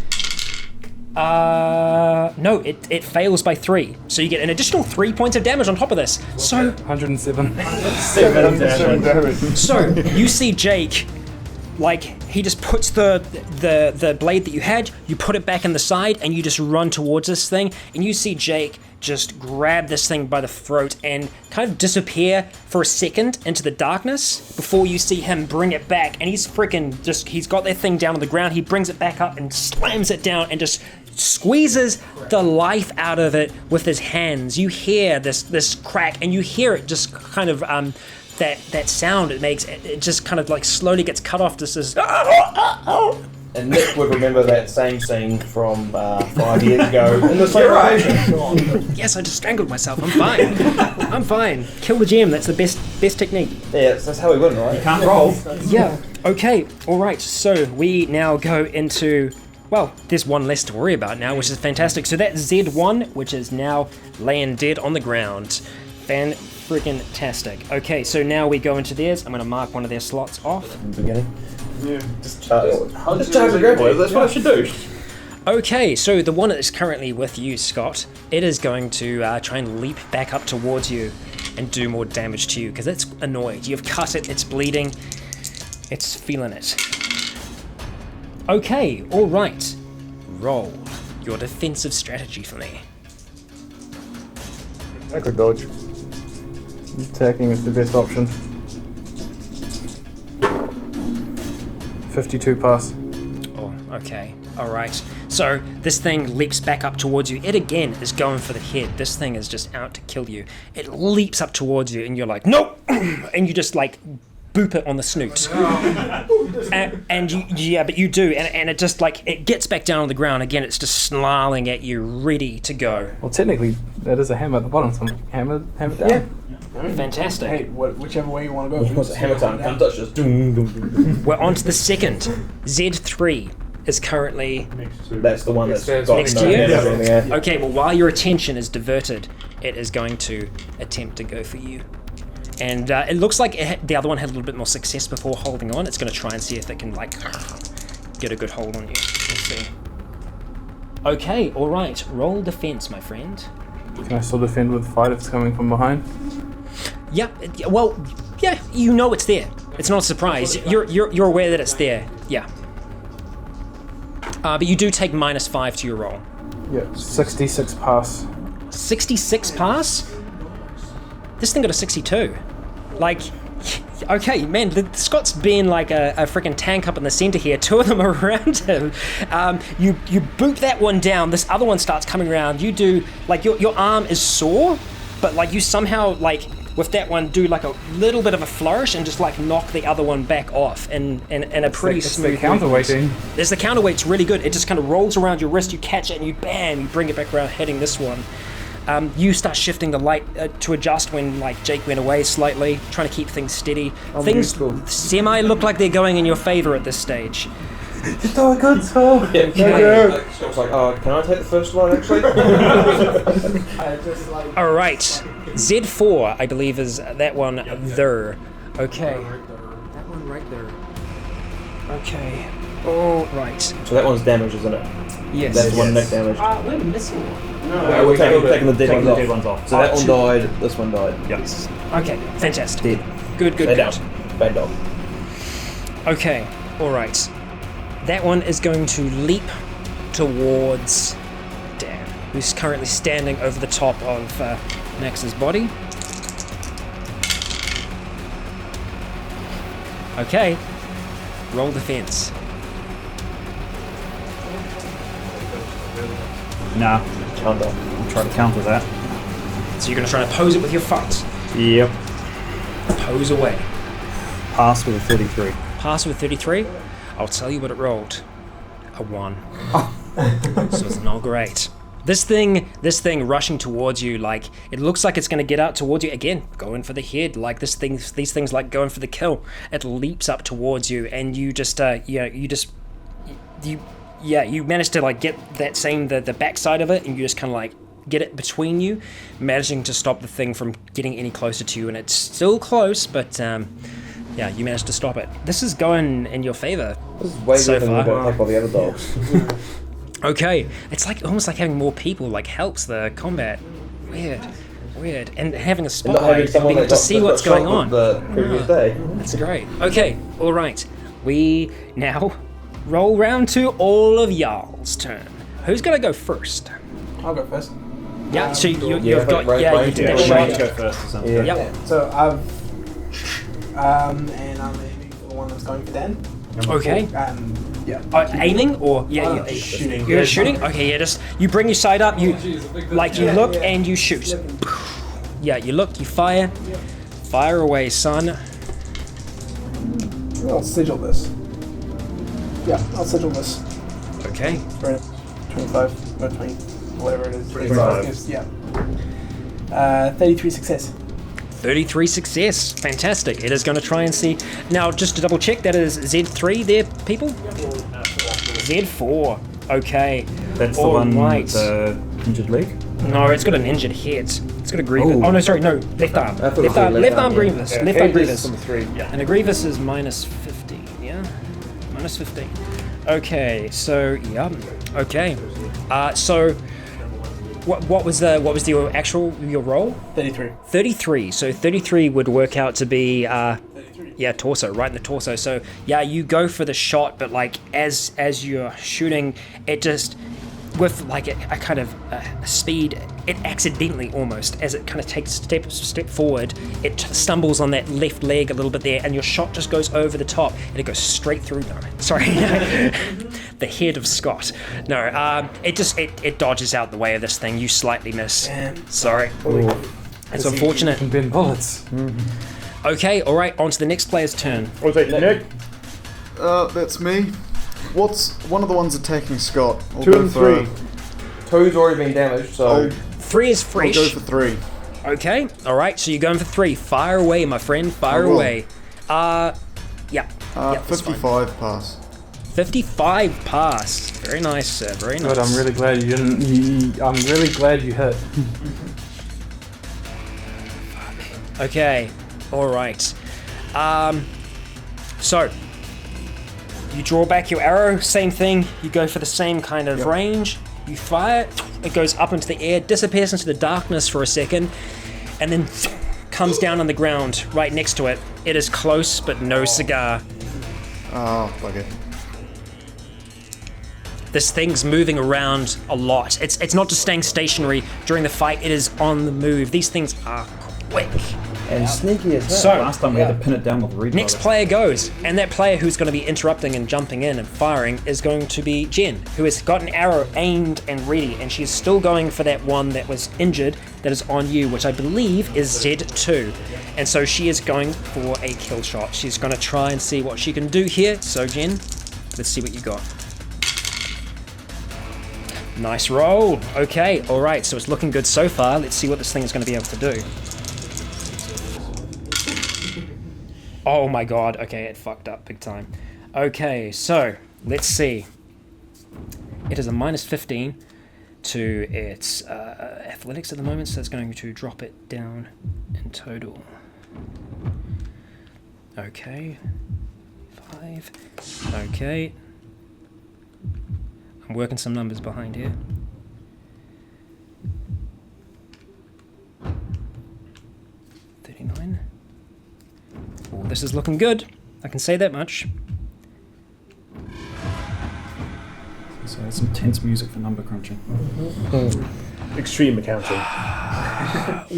No, it fails by 3. So you get an additional 3 points of damage on top of this. So 107. 7 damage. So you see Jake, like he just puts the blade that you had, you put it back in the side, and you just run towards this thing, and you see Jake just grab this thing by the throat and kind of disappear for a second into the darkness before you see him bring it back, and he's got that thing down on the ground, he brings it back up and slams it down and just squeezes the life out of it with his hands. You hear this crack, and you hear it just kind of that sound it makes. It just kind of like slowly gets cut off. This is And Nick would remember that same scene from 5 years ago in the same location. yes, I just strangled myself. I'm fine. I'm fine. Kill the gem. That's the best technique. Yeah, that's how we win, right? Can't roll. Yeah. Okay. All right. So we now go into. Well, there's one less to worry about now, which is fantastic. So that's Z1, which is now laying dead on the ground. Fan-freaking-tastic. Okay, so now we go into theirs. I'm going to mark one of their slots off. In the beginning. Yeah. Just charge the grapple. That's what I should do. Okay, so the one that is currently with you, Scott, it is going to try and leap back up towards you and do more damage to you, because it's annoyed. You've cut it, it's bleeding, it's feeling it. Okay, alright. Roll your defensive strategy for me. I could dodge. Attacking is the best option. 52 pass. Oh, okay. All right. So this thing leaps back up towards you. It again is going for the head. This thing is just out to kill you. It leaps up towards you, and you're like, nope, and you just like boop it on the snoot. and you, but you do, and it just like it gets back down on the ground again. It's just snarling at you, ready to go. Well, technically, that is a hammer at the bottom, so hammer down. Yeah. Fantastic. Hey, whichever way you want to go. What's it? Hammer time. Can't touch us. Doom, doom, doom. We're on to the second. Z3 is currently That's the one that's got next no to you. head or anything, yeah. Okay, well, while your attention is diverted, it is going to attempt to go for you. And it looks like the other one had a little bit more success before holding on. It's going to try and see if it can, like, get a good hold on you. Let's see. Okay, all right. Roll defense, my friend. Can I still defend with fight if it's coming from behind? Yeah, well, yeah, you know it's there. It's not a surprise. You're aware that it's there. Yeah. But you do take -5 to your roll. Yeah, 66 pass. 66 pass? This thing got a 62. Like, okay, man, Scott's being like a freaking tank up in the center here. Two of them are around him. You boot that one down. This other one starts coming around. You do, like, your arm is sore, but like you somehow, like, with that one, do like a little bit of a flourish and just like knock the other one back off in a pretty smooth. It's the counterweighting. There's the counterweight's really good. It just kind of rolls around your wrist. You catch it and you bam, you bring it back around, hitting this one. You start shifting the light to adjust when like Jake went away slightly, trying to keep things steady. Things semi look like they're going in your favor at this stage. You're doing good, so. Yeah, I was like, can I take the first one actually? All right, Z4, I believe, is that one there. Okay. That one right there. Okay. All right. So that one's damage, isn't it? Yes. That's one neck damage. We're missing one. No, we're taking the dead ones off. off. So that one died, this one died. Yes. Okay, fantastic. Dead. Good. Stay down. Bad dog. Okay, all right. That one is going to leap towards Dan, who's currently standing over the top of Max's body. Okay, roll defense. Nah. Counter. I'll try to counter that. So you're going to try to pose it with your fight. Yep. Pose away. Pass with a 33. Pass with 33. I'll tell you what it rolled. A 1. So it's not great. This thing rushing towards you, like, it looks like it's going to get out towards you again, going for the head. Like these things like going for the kill. It leaps up towards you, and you just, you manage to like get the backside of it, and you just kind of like get it between you, managing to stop the thing from getting any closer to you. And it's still close, but yeah, you managed to stop it. This is going in your favor. This is way so better than far. we got attacked by the other dogs. Okay, it's like almost like having more people like helps the combat. Weird, and having a spotlight, being able to see what's going on. The previous day. That's great. Okay, all right. We now roll round to all of y'all's turn. Who's gonna go first? I'll go first. Yeah, so you've yeah, got right, you right, did yeah, that Range shot. go first or something. Yeah. Yep. So I've and I'm aiming for the one that's going for Dan. Okay. Yeah. Aiming or Shooting. You're shooting. Okay, yeah. Just you bring your sight up. You look and you shoot. Yeah, you look. You fire. Fire away, son. I'll sigil this. Yeah, I'll sigil this. Okay. For 25 or 20, whatever it is. 25. Yeah. 33 success. 33 success. Fantastic. It is going to try and see. Now, just to double check, that is Z3 there, people? Z4. Okay. That's the All one right. with the injured leg? No, it's got an injured head. It's got a grievous. Ooh. Oh, no, sorry, no. Left arm. I thought it was Left arm yeah. grievous. Yeah, Left arm Grievous grievous. is number 3. Yeah. And a grievous is -15, yeah? -15. Okay, so, yeah. Okay. So, what was your roll? 33. 33. So 33 would work out to be torso, right in the torso. So yeah, you go for the shot, but like as you're shooting, it just with like a kind of speed, it accidentally almost, as it kind of takes a step forward, it stumbles on that left leg a little bit there, and your shot just goes over the top, and it goes straight through. No, sorry, the head of Scott. No, it dodges out the way of this thing. You slightly miss. Sorry, it's unfortunate. And bend bullets. Okay, all right, on to the next player's turn. Was it Nick? That's me. What's one of the ones attacking Scott? I'll 2 go and for 3. 2's already been damaged, so... 3 is I'll fresh. go for 3. Okay, all right, so you're going for 3. Fire away, my friend. Fire I will. away. Yeah. Yeah, that's fine. 55 pass. 55 pass. Very nice, sir. Very nice. Good, I'm really glad you didn't. I'm really glad you hit. Okay, all right. So you draw back your arrow. Same thing. You go for the same kind of range. You fire. It goes up into the air, disappears into the darkness for a second, and then comes down on the ground right next to it. It is close, but no cigar. Oh, bugger. This thing's moving around a lot. It's not just staying stationary during the fight. It is on the move. These things are quick. And sneaky as hell. So Last time we had to pin it down with reload. next player goes, and that player who's going to be interrupting and jumping in and firing is going to be Jen, who has got an arrow aimed and ready, and she's still going for that one that was injured that is on you, which I believe is Z2. And so she is going for a kill shot. She's going to try and see what she can do here. So Jen, let's see what you got. Nice roll. Okay, all right, so it's looking good so far. Let's see what this thing is going to be able to do. Oh my god, okay, it fucked up big time. Okay, so let's see. It is a minus 15 to its athletics at the moment, so it's going to drop it down in total. Okay, 5. Okay. I'm working some numbers behind here. Oh, this is looking good. I can say that much. So it's some tense music for number crunching. Extreme accounting.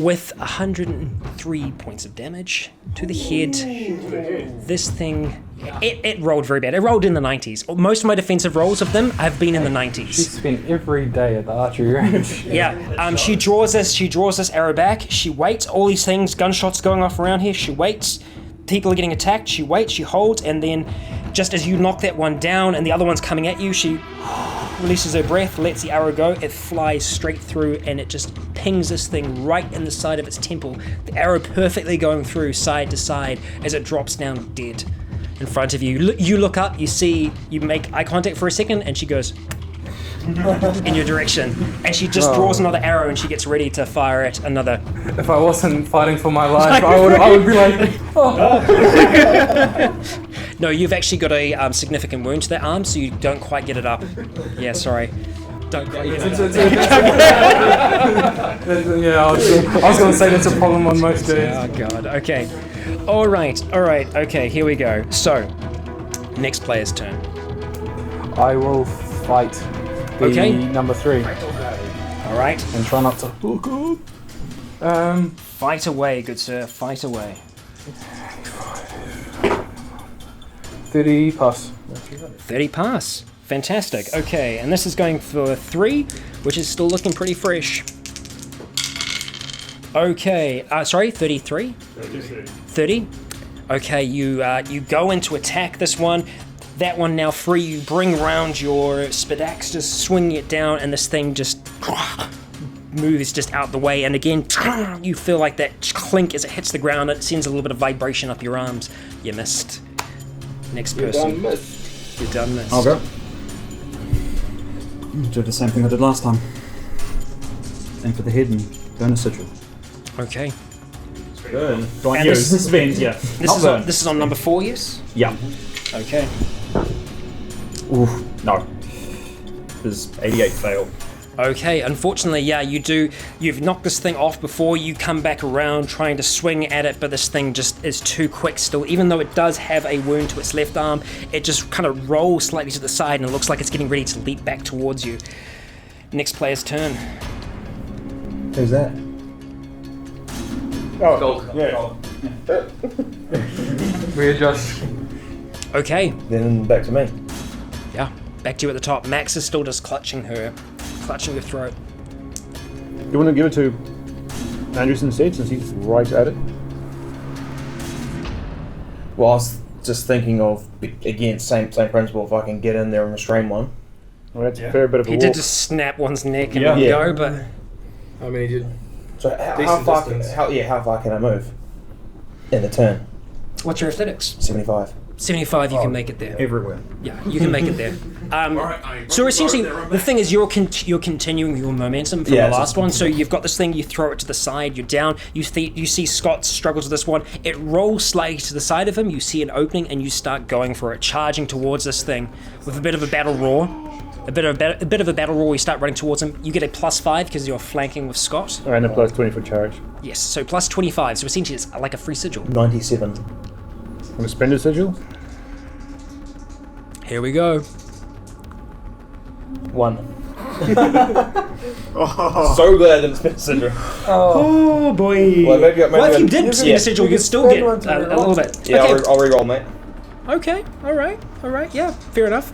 With 103 points of damage to the head. This thing, it rolled very bad. It rolled in the 90s. Most of my defensive rolls of them have been in the 90s. She spent every day at the archery range. Yeah, she draws this arrow back. She waits. All these things, gunshots going off around here. She waits. People are getting attacked. She waits. She holds, and then just as you knock that one down and the other one's coming at you, she releases her breath, lets the arrow go. It flies straight through, and it just pings this thing right in the side of its temple. The arrow perfectly going through side to side as it drops down dead in front of you. You look up. You see. You make eye contact for a second, and she goes in your direction, and she just draws another arrow, and she gets ready to fire at another. If I wasn't fighting for my life, I would be like, oh. No, you've actually got a significant wound to that arm, so you don't quite get it up. Yeah, sorry. Don't quite get it up. Yeah, I was going to say that's a problem on most days. Oh, God. Okay. All right. Okay, here we go. So, next player's turn. I will fight the number 3. All right. And try not to hook up. Fight away, good sir. Fight away. 30 pass. 30 pass. Fantastic. Okay, and this is going for 3, which is still looking pretty fresh. Okay, sorry, 33? 30. Okay, you go in to attack this one. That one now free. You bring round your spadax, just swinging it down, and this thing just moves just out the way. And again, you feel like that clink as it hits the ground. It sends a little bit of vibration up your arms. You missed. Next person. You're done missed. I'll go. Do the same thing I did last time. Aim for the head and burn a sigil. Okay. Burn. Go on, And you. this- This means, yeah. This is on number 4, yes? Yeah. Okay. Oof. No. There's 88 fail. Okay, unfortunately, yeah, you've knocked this thing off before. You come back around trying to swing at it, but this thing just is too quick still. Even though it does have a wound to its left arm, it just kind of rolls slightly to the side, and it looks like it's getting ready to leap back towards you. Next player's turn. Who's that? Oh, yeah. Readjust. Okay, Then back to me. yeah, back to you at the top. Max is still just clutching her throat. You want to give it to Anderson instead, since he's right at it? Well, I was just thinking of, again, same principle. If I can get in there and restrain one. Well, that's a fair bit of a He walk. did just snap one's neck and Yeah. let Yeah. go, but I mean, he did. So how Decent far? distance. How far can I move in the turn? what's your athletics? 75. 75, you can make it there. Everywhere. Yeah, you can make it there. So essentially, the thing is, you're continuing your momentum from Yeah, the so- last one. So you've got this thing, you throw it to the side, you're down. You see Scott struggles with this one. It rolls slightly to the side of him. You see an opening, and you start going for it, charging towards this thing with a bit of a battle roar. A bit of a battle roar. You start running towards him. You get a +5 because you're flanking with Scott. And a plus 20 for charge. Yes, so plus 25. So essentially, it's like a free sigil. 97. Want to spend a sigil? Here we go. 1. So glad that it's been syndrome. Oh boy. Well, maybe if you did spend a sigil, you could still get a little bit. Yeah, Okay. I'll re-roll, mate. Okay, all right, yeah, fair enough.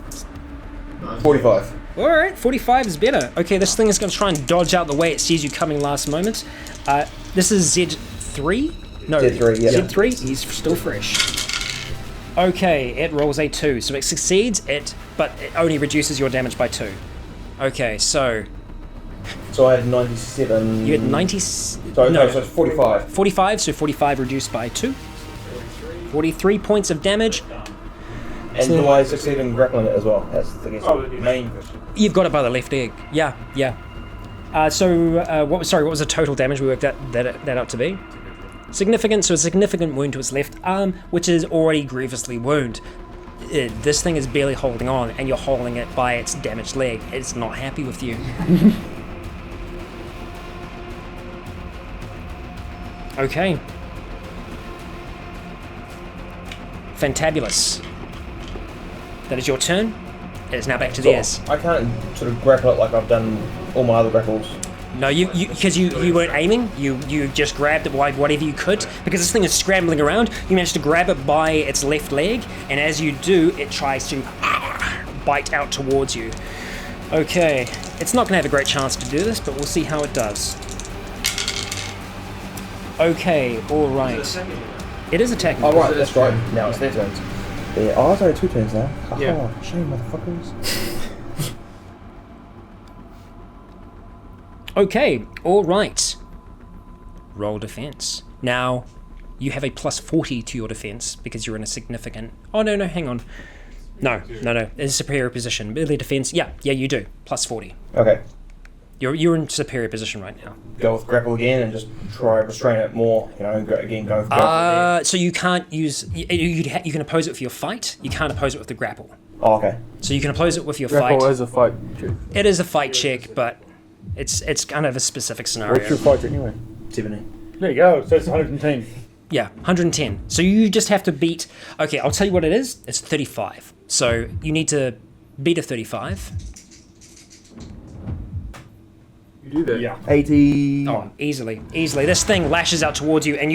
45. All right, 45 is better. Okay, this thing is going to try and dodge out the way it sees you coming last moment. This is Z3? No, Z3, yeah. Z3, he's still fresh. Okay, it rolls a 2, so it succeeds, but it only reduces your damage by 2. Okay, so So I had 97. you had 90... So 45. 45, so 45 reduced by 2. 43 points of damage. And do I succeed in grappling it as well? That's the main question. You've got it by the left leg. Yeah. What was the total damage we worked that out to be? Significant, so a significant wound to its left arm, which is already grievously wounded. This thing is barely holding on, and you're holding it by its damaged leg. It's not happy with you. Okay. Fantabulous. That is your turn. It is now back to theirs. I can't sort of grapple it like I've done all my other grapples. No, because you weren't aiming. You just grabbed it by whatever you could. Because this thing is scrambling around, you managed to grab it by its left leg, and as you do, it tries to bite out towards you. Okay, it's not going to have a great chance to do this, but we'll see how it does. Okay, all right. It is attacking. Oh right, that's right. Now it's their turns. Yeah, oh, it's only 2 turns now. Yeah. Oh, shame, motherfuckers. Okay, all right. Roll defense. Now, you have a plus 40 to your defense because you're in a significant... Oh, no, hang on. No. It's a superior position. Melee defense, yeah, you do. Plus 40. Okay. You're in superior position right now. Go with grapple again and just try to restrain it more. You know, and go with grapple. So you can't use... You can oppose it with your fight. You can't oppose it with the grapple. Oh, okay. So you can oppose it with your Grapple fight. is a fight check. It is a fight check, but it's kind of a specific scenario. What's your fight anyway? 70. There you go, so it's 110. Yeah, 110. So you just have to beat... Okay, I'll tell you what it is. It's 35. So you need to beat a 35. You do that. Yeah. 80. Oh, easily. This thing lashes out towards you, and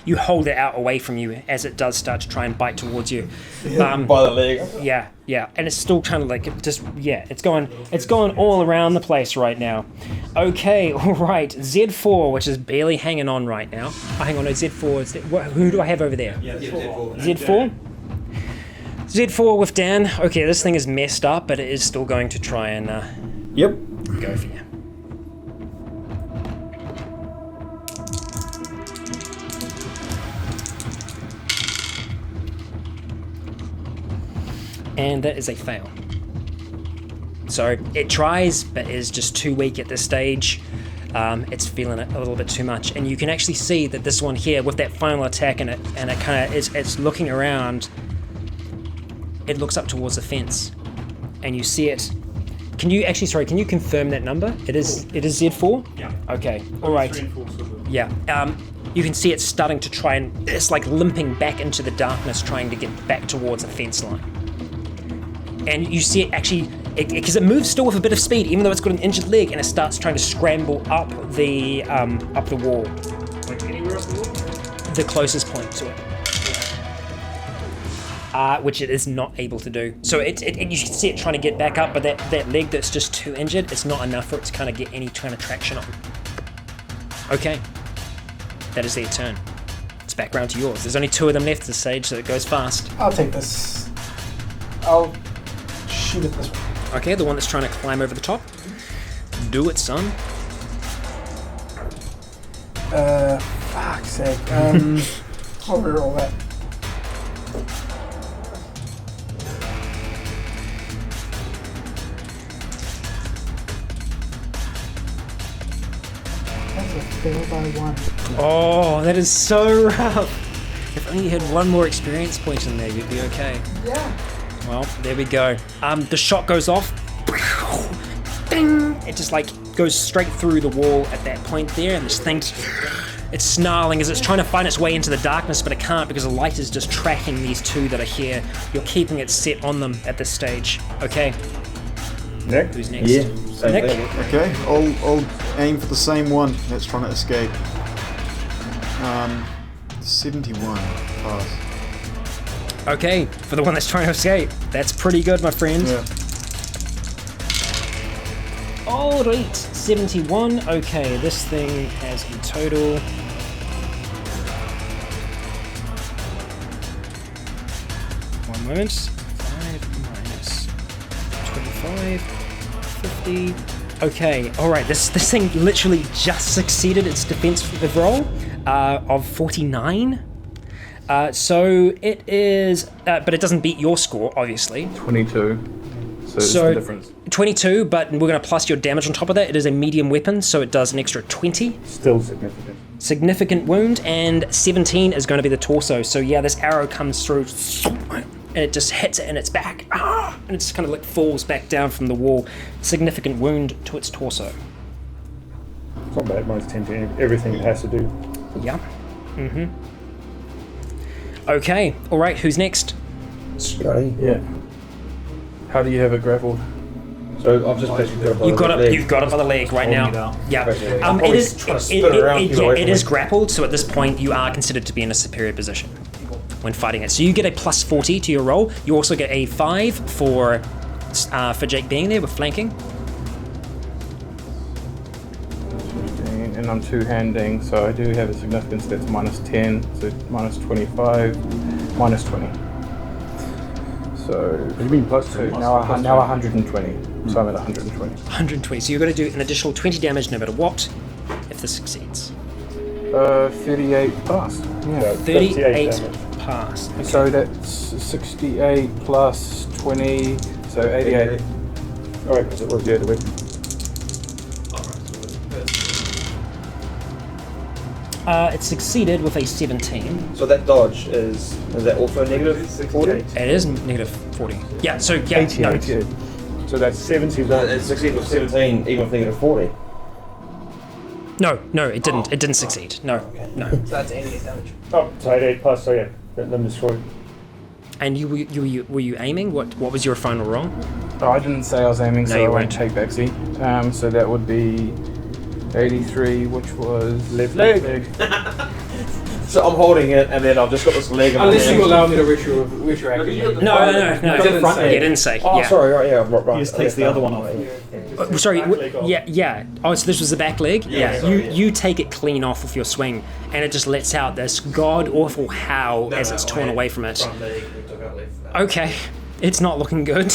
you hold it out away from you as it does start to try and bite towards you. By the leg. Yeah, and it's still kind of like it's going all around the place right now. Okay, all right, Z4, which is barely hanging on right now. Oh, hang on, no, Z4. Who do I have over there? Z4. Z4 with Dan. Okay, this thing is messed up, but it is still going to try and Yep. go for you. And that is a fail. So it tries, but is just too weak at this stage. It's feeling it a little bit too much, and you can actually see that this one here, with that final attack, and it kind of it's looking around. It looks up towards the fence, and you see it. Can you confirm that number? It is Z4. Yeah. Okay. All right. Yeah. You can see it starting to try and it's like limping back into the darkness, trying to get back towards the fence line. And you see it actually, because it moves still with a bit of speed, even though it's got an injured leg, and it starts trying to scramble up the wall. Like anywhere up the wall? The closest point to it. Which it is not able to do. So you can see it trying to get back up, but that leg that's just too injured, it's not enough for it to kind of get any kind of traction on. Okay. That is their turn. It's back round to yours. There's only 2 of them left at this stage, so it goes fast. I'll take this. I'll shoot it this way. Okay, the one that's trying to climb over the top. Do it, son. Fuck's sake. I'll reroll that. That's a fail by 1. Oh, that is so rough. If only you had 1 more experience point in there, you'd be okay. Yeah. Well, there we go. The shot goes off. Ding! It just like goes straight through the wall at that point there, and this thing's it's snarling as it's trying to find its way into the darkness, but it can't because the light is just tracking these 2 that are here. You're keeping it set on them at this stage. Okay. Nick? Who's next? Yeah. Nick? Okay, I'll aim for the same one that's trying to escape. 71 pass. Okay, for the one that's trying to escape. That's pretty good, my friend. Yeah. Alright, 71. Okay, this thing has in total... One moment. 5 minus 25, 50. Okay, alright, this thing literally just succeeded its defensive roll of 49. So it is, but it doesn't beat your score, obviously. 22. So it's So- the difference. 22, but we're going to plus your damage on top of that. It is a medium weapon, so it does an extra 20. Still significant. Significant wound, and 17 is going to be the torso. So yeah, this arrow comes through, and it just hits it in its back, and it just kind of like falls back down from the wall. Significant wound to its torso. It's not bad, minus 10 to everything it has to do. Yeah. Mm-hmm. Okay, alright, who's next? Scotty. Yeah. How do you have it grappled? So I've just basically got You've got it by the leg right Holding it now. out. Yeah. I'm It is probably trying to spin it around, keep it away it from is me. grappled, so at this point you are considered to be in a superior position when fighting it. So you get a plus 40 to your roll. You also get a 5 for Jake being there with flanking. And I'm two-handing, so I do have a significance that's minus 10, so minus 25, minus 20. So What do you mean plus 2? now 120. So I'm at 120. 120. So you're going to do an additional 20 damage no matter what if this succeeds. 38 pass. Yeah. 38 damage. pass. Okay. So that's 68 plus 20, so 88. Alright, because it was the other way. It succeeded with a 17. So that dodge is that also negative 40? It is negative 40. Yeah, so yeah, no. 88. So that's 70. No, it succeeded with 17, even with negative 40. No, it didn't. It didn't succeed. No. So that's 88 damage. Oh, so 88 plus, so yeah, let them destroy. And were you aiming? What was your final roll? Oh, I didn't say I was aiming, No, so you I won't weren't. take backseat. So that would be 83, which was Left leg. So I'm holding it, and then I've just got this leg in my Unless hand. you allow me to retroact. No. It didn't You say. didn't say. Oh, yeah. sorry, right, yeah, right. He just takes the other one off. Sorry. Back leg off. Yeah. Oh, so this was the back leg. Yeah. You take it clean off with your swing, and it just lets out this god awful howl as it's torn away from it. Okay, it's not looking good.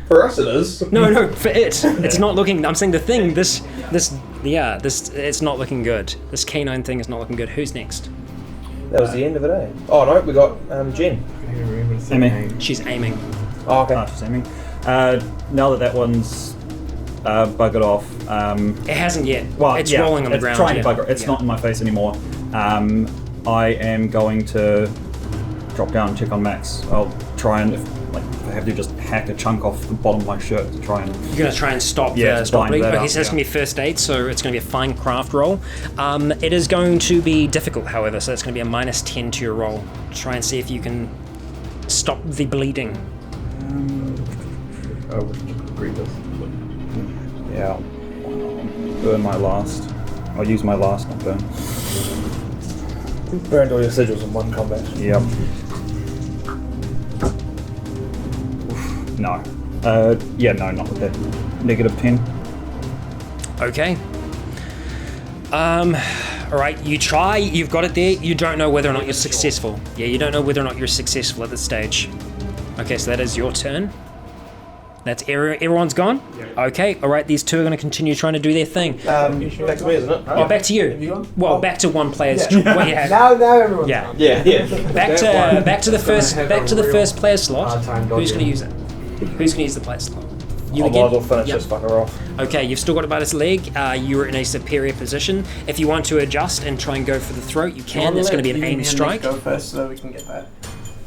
For us it is. No, for it, it's not looking. I'm saying the thing. It's not looking good. This canine thing is not looking good. Who's next? That was the end of it, eh? Oh no, we got Jen. Amy. She's aiming. Oh, okay. She's aiming. Now that one's buggered off. It hasn't yet. Well, it's yeah, rolling on the it's ground. trying yeah. to bugger. It's Yeah. not in my face anymore. I am going to drop down and check on Max. I'll try and, if I have to, just hack a chunk off the bottom of my shirt to try and. You're gonna try and stop Yeah, the to stop bind bleeding. that Okay, up, so that's yeah. gonna be first aid, so it's gonna be a fine craft roll. It is going to be difficult, however, so it's gonna be a minus 10 to your roll. Try and see if you can stop the bleeding. agree with. Yeah, I'll burn my last. I'll use my last, not burn. Burned all your sigils in one combat. Yep. No. Yeah, no, not with that. -10. Okay. Alright, you try, you've got it there, you don't know whether or not you're successful. Yeah, you don't know whether or not you're successful at this stage. Okay, so that is your turn. That's everyone's gone? Okay, alright, these two are going to continue trying to do their thing. Back to me, isn't it? Oh, back to you. Well, back to one player's well, yeah. Now everyone's Yeah. Yeah. Back to the first player slot. Who's going to use it? Who's going to use the player slot? You I again? might as well finish Yep. this fucker off. Okay, you've still got about his leg. You're in a superior position. If you want to adjust and try and go for the throat, you can. That's going to be an aim strike. Go first so we can get that.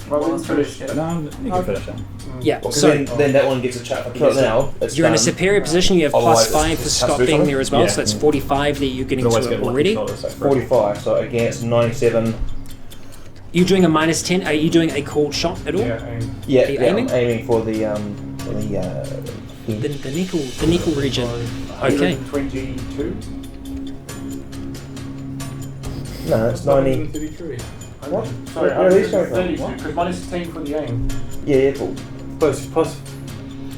Well, let's finish it. No, you can finish that. Yeah, Because so then that one gets a chat. Because now it's you're in a done. superior position. You have Otherwise, +5 for it's Scott has to do being something? there as well, Yeah. so that's 45 that you're getting Always to get it lucky already. shots, so 45, so against 97. You're doing a -10. Are you doing a cold shot at all? Yeah. Yeah, Are you yeah, aiming? I'm aiming for the The nickel region. Okay. 22. no, it's 90. 33. What? Sorry, Where are these coming from? 32, because -10 for the aim. Yeah, cool. Plus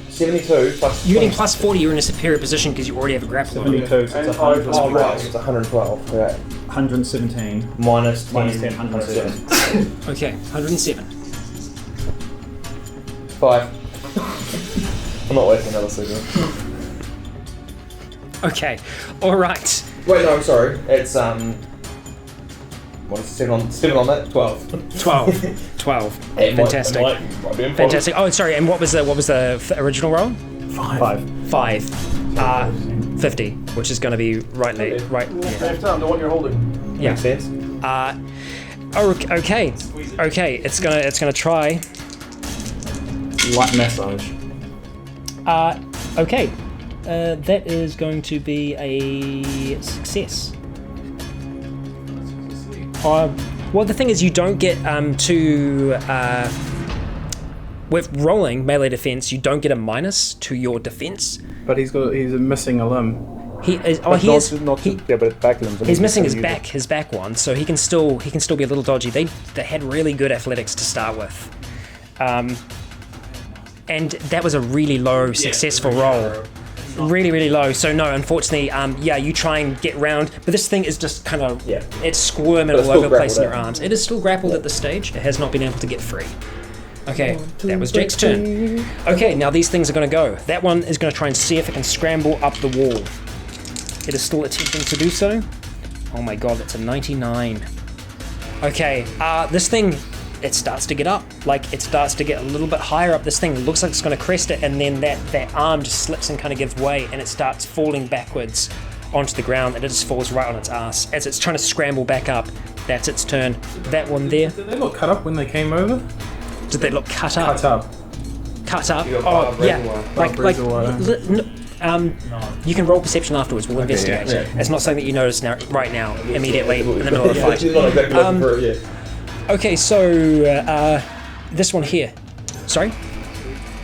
72 plus. You're getting +40. You're in a superior position because you already have a grapple on. 72, so it's And 100. Oh, right, so it's 112. Correct. 117. Minus 10, Minus 10, 107. Okay, 107. 5. I'm not wasting another signal. Okay, all right. Wait, no, I'm sorry. It's what is 7 on that? 12. 12. It Fantastic. might be impossible. Fantastic. Oh, sorry. And what was the original roll? 5. 5. 50, which is going to be right. Yeah. Left hand, the one you're holding. Yeah. Makes sense. Okay. Okay. It's gonna try. Light massage. Okay. That is going to be a success. Well, the thing is, you don't get with rolling melee defense, you don't get a minus to your defense. But he's missing a limb. He is. Oh, But he is. not He, yeah, but back limbs. I mean, he's missing his use back one, so he can still be a little dodgy. They had really good athletics to start with, and that was a really low successful roll. Really low. So no, unfortunately, you try and get round, but this thing is just kind of it's squirming But it's all still over the place in your grappled, arms. It is still grappled at this stage. It has not been able to get free. Okay, that was Jake's turn. Okay, now these things are going to go. That one is going to try and see if it can scramble up the wall. It is still attempting to do so. Oh my god, that's a 99. Okay, this thing, it starts to get up. Like, it starts to get a little bit higher up. This thing looks like it's going to crest it, and then that arm just slips and kind of gives way, and it starts falling backwards onto the ground, and it just falls right on its ass. As it's trying to scramble back up, that's its turn. That one there, Did they look cut up when they came over? did they look cut up? Cut up. Cut up? You got Oh, Bob yeah. Reservoir. You can roll perception afterwards. We'll investigate. yeah. It's not something that you notice now, right now, immediately in the middle of the fight. She's not exactly looking for it yet. Okay, so this one here. Sorry?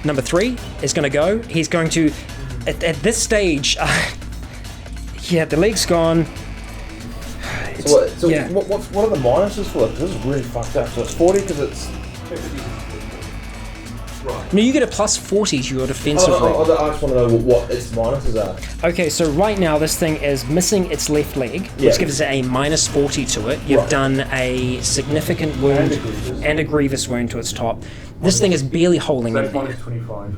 Number 3 is going to go. He's going to, at this stage, the leg's gone. So yeah. what are the minuses for this? This is really fucked up. So it's 40 because it's. No, you get a +40 to your defensive roll. I just want to know what its minuses are. Okay, so right now this thing is missing its left leg, which Yeah. gives it a -40 to it. You've Right. done a significant wound and a grievous wound to its top. This thing is barely holding That's in there. -25.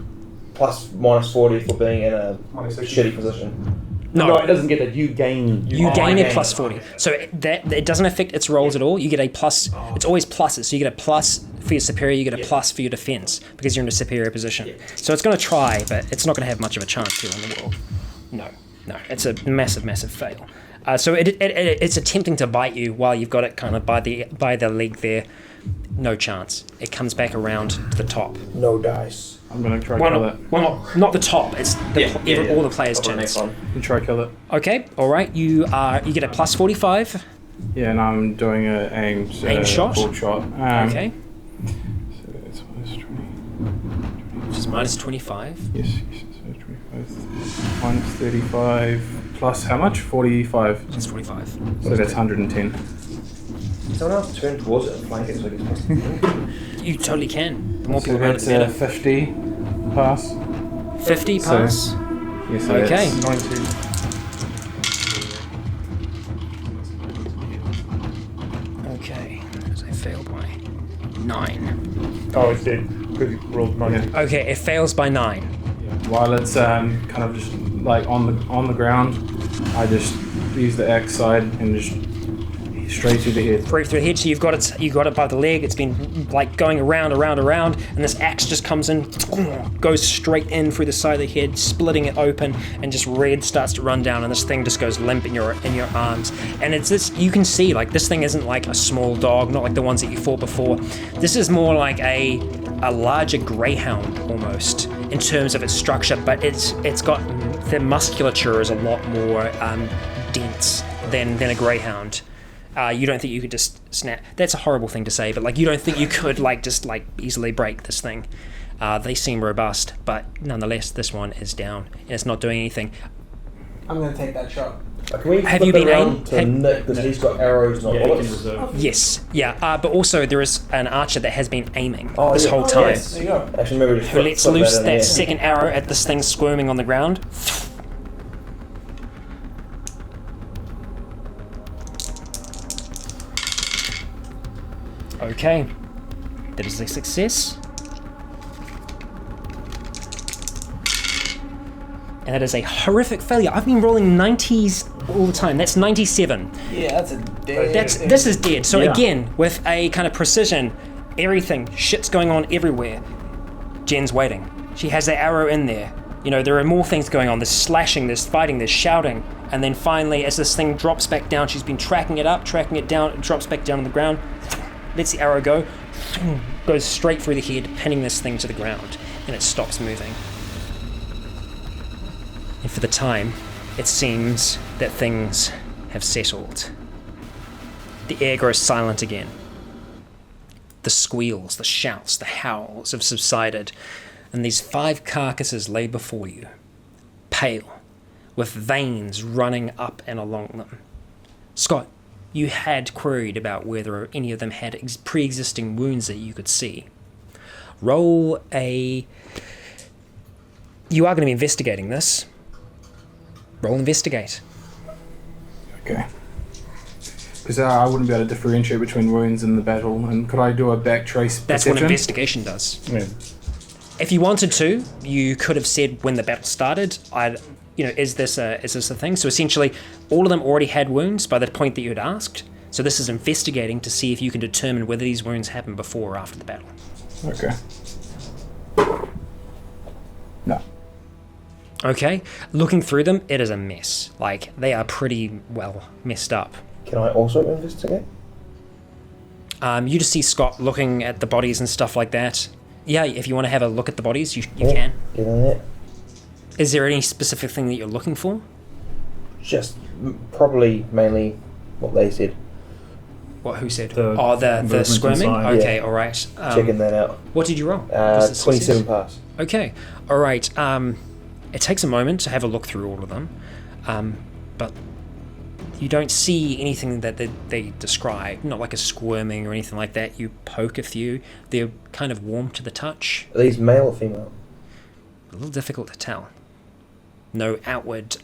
Plus -40 for being in a -60. shitty position. No, it doesn't get that. You gain. You gain a +40. So it doesn't affect its rolls at all. You get a plus. It's always pluses. So you get a plus for your superior, you get a plus for your defense because you're in a superior position. So it's going to try, but it's not going to have much of a chance to in the world. No. It's a massive fail. So it's attempting to bite you while you've got it kind of by the leg there. No chance. It comes back around to the top. No dice. I'm gonna try kill it. Well, not the top. It's all the players' That's what turns. next one. You try kill it. Okay, all right. You get a +45. Yeah, and I'm doing a aim Aim shot? full shot. Okay. So it's minus 20. is minus 25. Yes. So 25 minus 35 plus how much? 45. That's 45. So that's 110. Someone else turn towards it and flank it so it gets You totally can. The more So people around it, that's the better. 50 pass. 50 So- pass. Yes, so Okay. that's 90. Okay. So I failed by 9. Oh, it's dead. Because you rolled 90. Okay, it fails by 9. While it's kind of just like on the ground, I just use the axe side and just straight to the head. Right through the head, so you've got it by the leg. It's been like going around, and this axe just comes in, goes straight in through the side of the head, splitting it open, and just red starts to run down, and this thing just goes limp in your arms. And it's this, you can see, like, this thing isn't like a small dog, not like the ones that you fought before. This is more like a larger greyhound almost in terms of its structure, but it's got the musculature is a lot more dense than a greyhound. You don't think you could just snap? That's a horrible thing to say, but like you don't think you could just easily break this thing. They seem robust, but nonetheless, this one is down and it's not doing anything. I'm going to take that shot. Can we Have flip you been it around aimed? to Nick because he's got arrows, not Yeah, you can bullets? reserve. Yes, yeah, but also there is an archer that has been aiming Oh, this yeah. whole Oh, time. yes. There you go. Actually, maybe just Who lets flip loose in that here. second arrow at this thing squirming on the ground. Okay, that is a success. And that is a horrific failure. I've been rolling 90s all the time. That's 97. Yeah, that's a dead. This is dead. So Yeah. again, with a kind of precision, everything, shit's going on everywhere. Jen's waiting. She has that arrow in there. You know, there are more things going on. There's slashing, there's fighting, there's shouting. And then finally, as this thing drops back down, she's been tracking it up, tracking it down, it drops back down on the ground, lets the arrow go, goes straight through the head, pinning this thing to the ground, and it stops moving. And for the time, it seems that things have settled. The air grows silent again. The squeals, the shouts, the howls have subsided, and these 5 carcasses lay before you, pale, with veins running up and along them. Scott, you had queried about whether any of them had pre-existing wounds that you could see. Roll a... You are going to be investigating this. Roll investigate. Okay. Because I wouldn't be able to differentiate between wounds in the battle. And could I do a back trace That's perception? what investigation does. Yeah. If you wanted to, you could have said when the battle started, is this a thing? So essentially, all of them already had wounds by the point that you had asked. So this is investigating to see if you can determine whether these wounds happened before or after the battle. Okay. No. Okay, looking through them, it is a mess. Like, they are pretty well messed up. Can I also investigate? You just see Scott looking at the bodies and stuff like that. Yeah, if you want to have a look at the bodies, you can. Get in there. Is there any specific thing that you're looking for? Just probably mainly what they said. What? Who said? The the movement squirming? inside. Okay, Yeah. alright. Checking that out. What did you roll? Was it 27 success? pass. Okay, alright. It takes a moment to have a look through all of them, but you don't see anything that they describe, not like a squirming or anything like that. You poke a few, they're kind of warm to the touch, Are these male or female? a little difficult to tell. No outward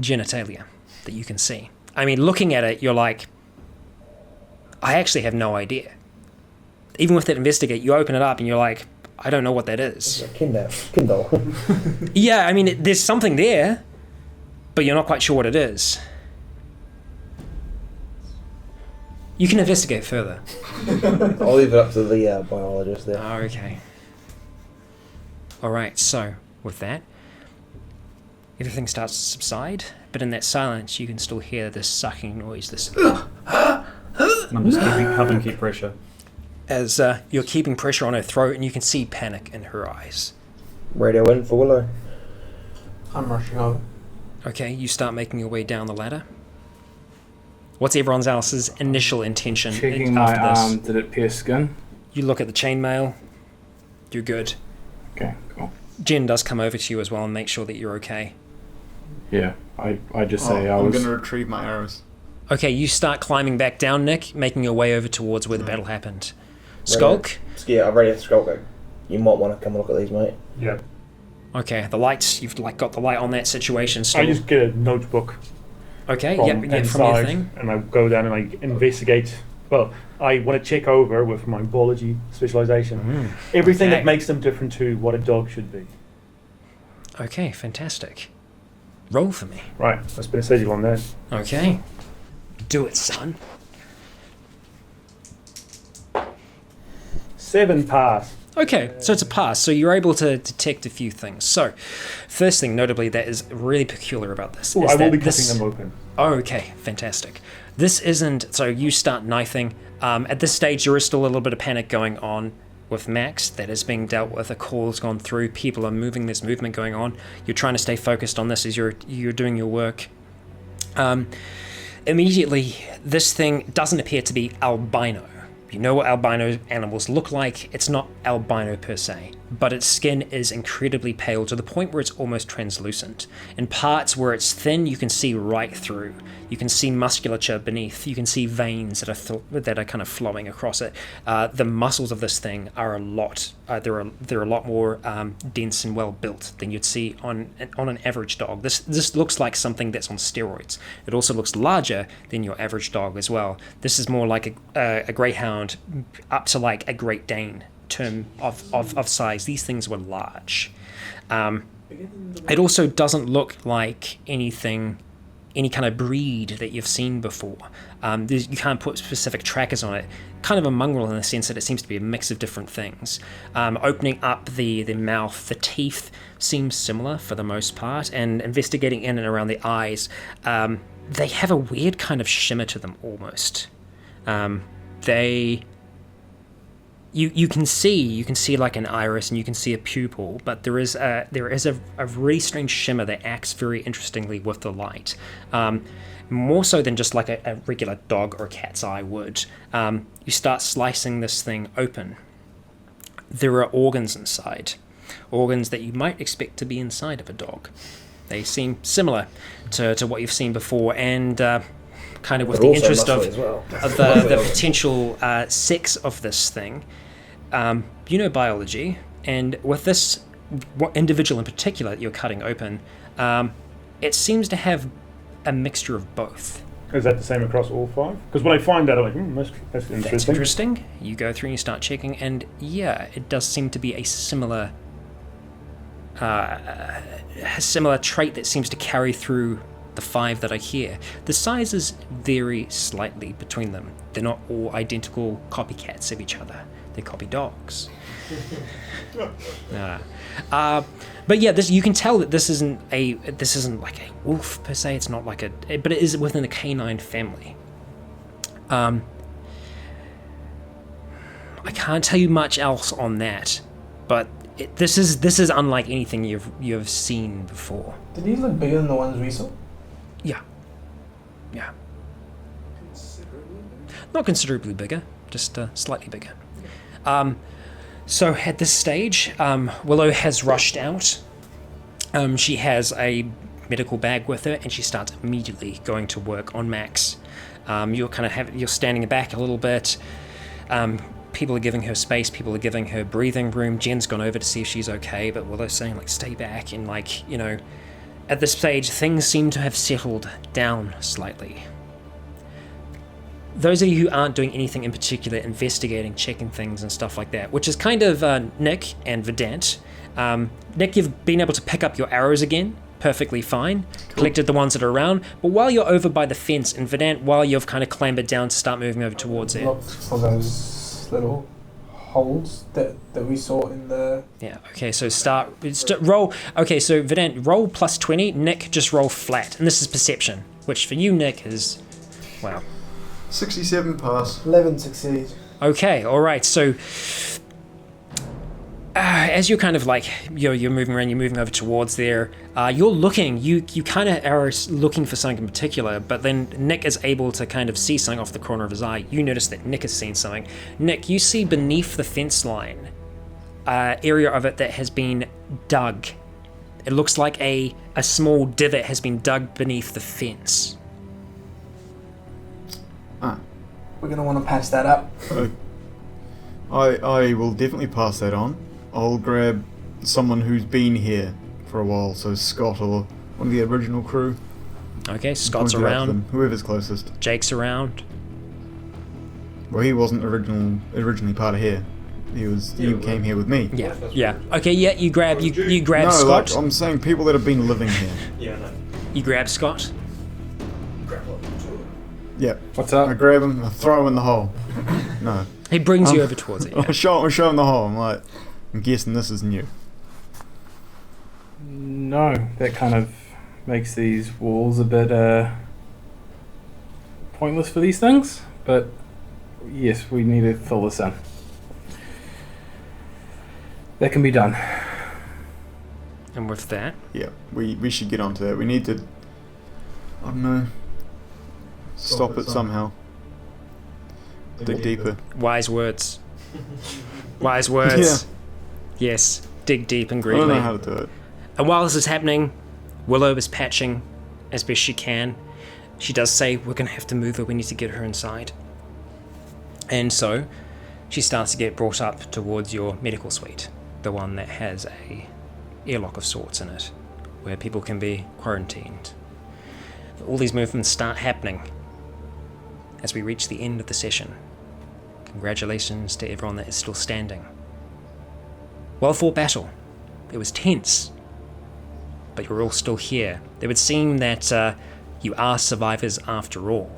genitalia that you can see. I mean, looking at it, you're like, I actually have no idea. Even with that investigate, you open it up and you're like, I don't know what that is. Kindle. Yeah, I mean, there's something there, but you're not quite sure what it is. You can investigate further. I'll leave it up to the biologist there. Oh, okay. Alright, so, with that, everything starts to subside, but in that silence you can still hear this sucking noise, this... And I'm just helping keep pressure. as you're keeping pressure on her throat, and you can see panic in her eyes. Radio in for Willow. I'm rushing over. Okay, you start making your way down the ladder. What's everyone else's initial intention Checking after my this? arm, did it pierce skin? You look at the chainmail. You're good. Okay, cool. Jen does come over to you as well and make sure that you're okay. Yeah, I just say I'm going to retrieve my arrows. Okay, you start climbing back down, Nick, making your way over towards where the battle happened. Skulk? Yeah, I've already Skulk. You might want to come and look at these, mate. Yeah. Okay, the lights, you've like got the light on that situation still. I just get a notebook Okay, from from your inside, thing. and I go down and I investigate. Well, I want to check over with my biology specialization everything Okay. that makes them different to what a dog should be. Okay, fantastic. Roll for me. Right, I spin a sigil on that. Okay. Do it, son. 7 pass. Okay, so it's a pass. So you're able to detect a few things. So, first thing, notably, that is really peculiar about this. Ooh, is I will that be this- cutting them open. Oh, okay, fantastic. This isn't... So you start knifing. At this stage, there is still a little bit of panic going on with Max that is being dealt with. A call's gone through. People are moving. There's movement going on. You're trying to stay focused on this as you're doing your work. Immediately, this thing doesn't appear to be albino. You know what albino animals look like. It's not albino per se, but its skin is incredibly pale to the point where it's almost translucent. In parts where it's thin, you can see right through. You can see musculature beneath. You can see veins that are kind of flowing across it. The muscles of this thing are a lot. They're a lot more dense and well built than you'd see on an average dog. This looks like something that's on steroids. It also looks larger than your average dog as well. This is more like a greyhound up to like a Great Dane term of size. These things were large. It also doesn't look like any kind of breed that you've seen before. You can't put specific trackers on it. Kind of a mongrel in the sense that it seems to be a mix of different things. Opening up the mouth, the teeth seem similar for the most part, and investigating in and around the eyes, they have a weird kind of shimmer to them almost. You can see like an iris and you can see a pupil, but there is a really strange shimmer that acts very interestingly with the light, more so than just like a regular dog or a cat's eye would. You start slicing this thing open. There are organs inside, organs that you might expect to be inside of a dog. They seem similar to what you've seen before, and kind of with the interest of the potential sex of this thing. You know biology, and with this individual in particular that you're cutting open, it seems to have a mixture of both. Is that the same across all 5? Because when I find that, I'm like, that's interesting. That's interesting. You go through and you start checking, and yeah, it does seem to be a similar trait that seems to carry through the 5 that I hear. The sizes vary slightly between them. They're not all identical copycats of each other. They're copy dogs. But yeah, you can tell that this isn't like a wolf per se. It's not like but it is within the canine family. I can't tell you much else on that, but this is unlike anything you've seen before. Did these look bigger than the ones we saw? Yeah. Not considerably bigger, just slightly bigger. So at this stage, Willow has rushed out. She has a medical bag with her, and she starts immediately going to work on Max. You're standing back a little bit. People are giving her space. People are giving her breathing room. Jen's gone over to see if she's okay, but Willow's saying like, stay back, and like, you know, at this stage, things seem to have settled down slightly. Those of you who aren't doing anything in particular, investigating, checking things and stuff like that, which is kind of Nick and Vedant. Nick, you've been able to pick up your arrows again, perfectly fine, collected the ones that are around, but while you're over by the fence, and Vedant, while you've kind of clambered down to start moving over towards it. Look for those little holes that we saw in the... Yeah, okay, so roll. Okay, so Vedant, roll plus 20, Nick, just roll flat, and this is perception, which for you, Nick, is, wow. 67 pass. 11 succeed. Okay, all right. So as you're kind of like you're moving around, you're moving over towards there. You're looking. You kind of are looking for something in particular, but then Nick is able to kind of see something off the corner of his eye. You notice that Nick has seen something. Nick, you see beneath the fence line area of it that has been dug. It looks like a small divot has been dug beneath the fence. Ah. We're going to want to patch that up. I will definitely pass that on. I'll grab someone who's been here for a while, so Scott or one of the original crew. Okay, Scott's Point it out to around. them, whoever's closest. Jake's around. Well, he wasn't originally part of here. He came here with me. Yeah. Okay, yeah, you grab No, Scott. like, I'm saying people that have been living here. Yeah, no. You grab Scott. Yeah. What's up? I grab him, I throw him in the hole. No. He brings you over towards it. I show him the hole. I'm like, I'm guessing this is new. No, that kind of makes these walls a bit pointless for these things. But yes, we need to fill this in. That can be done. And with that, Yeah, we should get onto that. We need to, I don't know, stop it somehow. Dig deeper. wise words. Wise words. Yeah. Yes, dig deep and I don't greedily. know how to do it. And while this is happening, Willow is patching as best she can. She does say, we're going to have to move her, we need to get her inside. And so, she starts to get brought up towards your medical suite, the one that has a airlock of sorts in it, where people can be quarantined. All these movements start happening as we reach the end of the session. Congratulations to everyone that is still standing. Well fought battle. It was tense, but you're all still here. It would seem that you are survivors after all.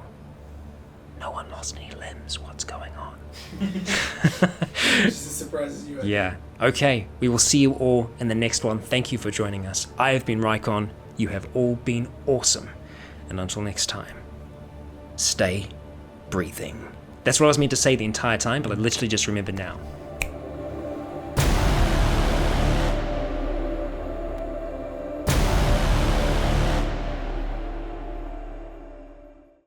No one lost any limbs. What's going on? Just as surprised as you are. Yeah. Okay, we will see you all in the next one. Thank you for joining us. I have been Rycon. You have all been awesome. And until next time, stay breathing. That's what I was meant to say the entire time, but I literally just remembered now.